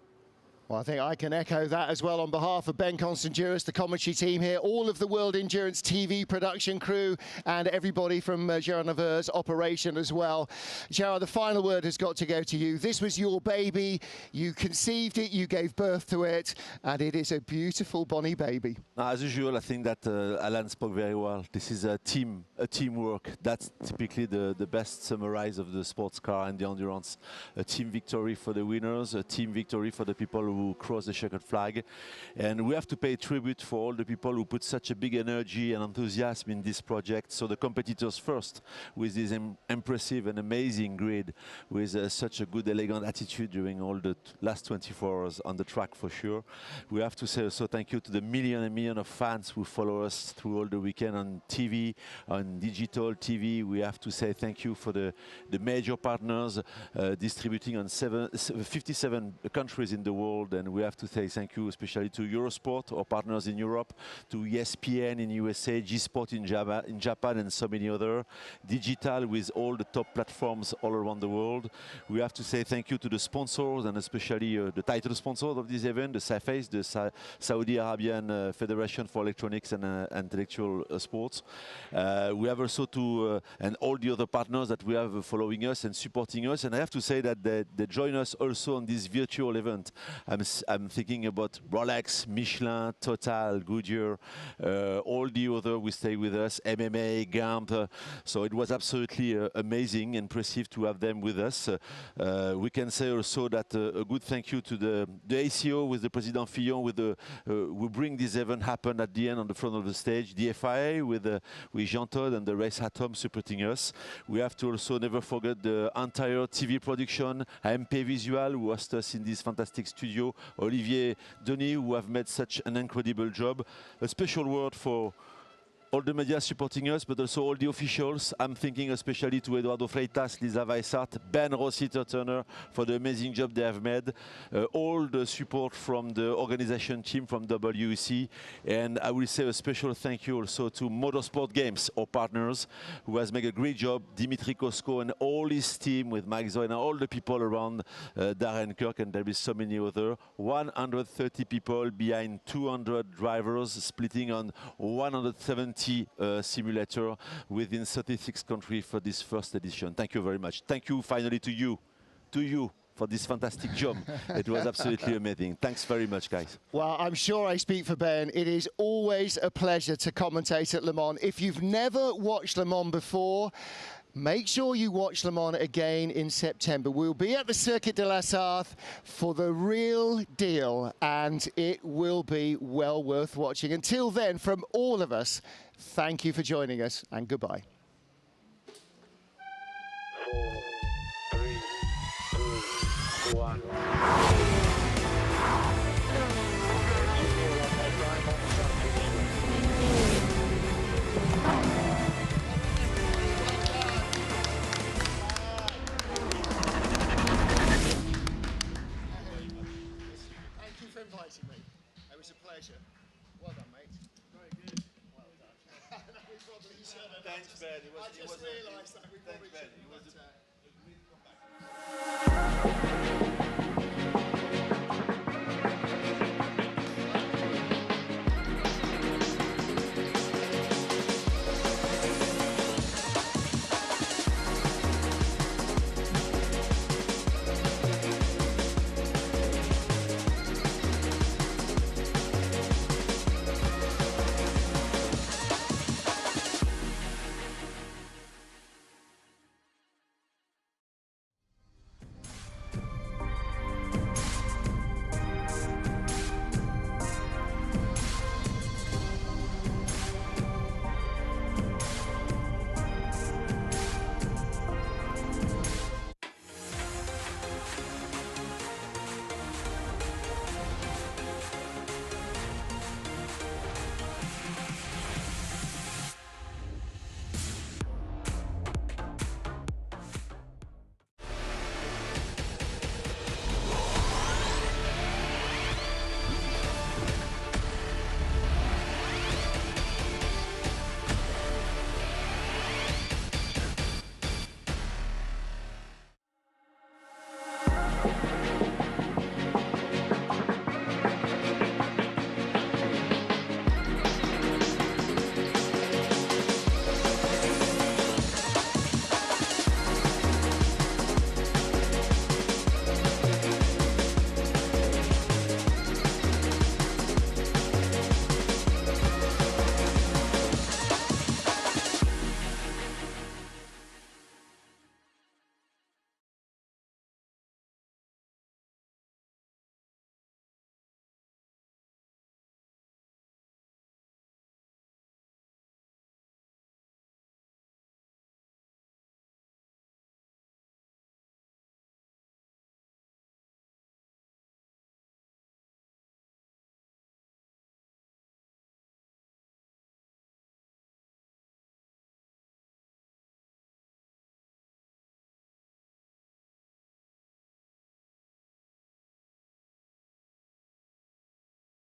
Well, I think I can echo that as well on behalf of Ben Constantinos, the commentary team here, all of the World Endurance TV production crew, and everybody from Gerard Neveu's operation as well. Gerard, the final word has got to go to you. This was your baby. You conceived it, you gave birth to it, and it is a beautiful Bonnie baby. As usual, I think that Alan spoke very well. This is a teamwork. That's typically the best summarize of the sports car and the endurance. A team victory for the winners, a team victory for the people who cross the checkered flag. And we have to pay tribute for all the people who put such a big energy and enthusiasm in this project. So the competitors first, with this impressive and amazing grid, with such a good, elegant attitude during all the last 24 hours on the track for sure. We have to say also thank you to the million and million of fans who follow us through all the weekend on TV, on digital TV. We have to say thank you for the major partners distributing on 57 countries in the world. And we have to say thank you especially to Eurosport, our partners in Europe, to ESPN in USA, G-Sport in Japan, and so many other. Digital with all the top platforms all around the world. We have to say thank you to the sponsors, and especially the title sponsors of this event, the SAFES, the Saudi Arabian Federation for Electronics and Intellectual Sports. We have also to, and all the other partners that we have following us and supporting us. And I have to say that they join us also on this virtual event. I'm thinking about Rolex, Michelin, Total, Goodyear, all the other who stay with us, MMA, Gant. So it was absolutely amazing, impressive to have them with us. We can say also that a good thank you to the ACO with the President Fillon, with who bring this event happen at the end on the front of the stage. The FIA with Jean Todt and the Race Atom supporting us. We have to also never forget the entire TV production, AMP Visual, who host us in this fantastic studio, Olivier Denis, who have made such an incredible job. A special word for all the media supporting us, but also all the officials. I'm thinking especially to Eduardo Freitas, Lisa Weissart, Ben Rossi-Turner for the amazing job they have made. All the support from the organization team from WEC. And I will say a special thank you also to Motorsport Games, our partners, who has made a great job. Dimitri Kosko and all his team with Mike Zoe and all the people around Darren Kirk, and there is so many other. 130 people behind 200 drivers, splitting on 170 simulator within 36 countries for this first edition. Thank you very much. Thank you finally to you for this fantastic job. It was absolutely amazing. Thanks very much, guys. Well, I'm sure I speak for Ben. It is always a pleasure to commentate at Le Mans. If you've never watched Le Mans before, make sure you watch Le Mans again in September. We'll be at the Circuit de la Sarthe for the real deal, and it will be well worth watching. Until then, from all of us, thank you for joining us, and goodbye. 4, 3, 2, 1. Inviting me. It was a pleasure. Well done, mate. Very good. Well done. Thanks, Ben. I just realised that we probably shouldn't.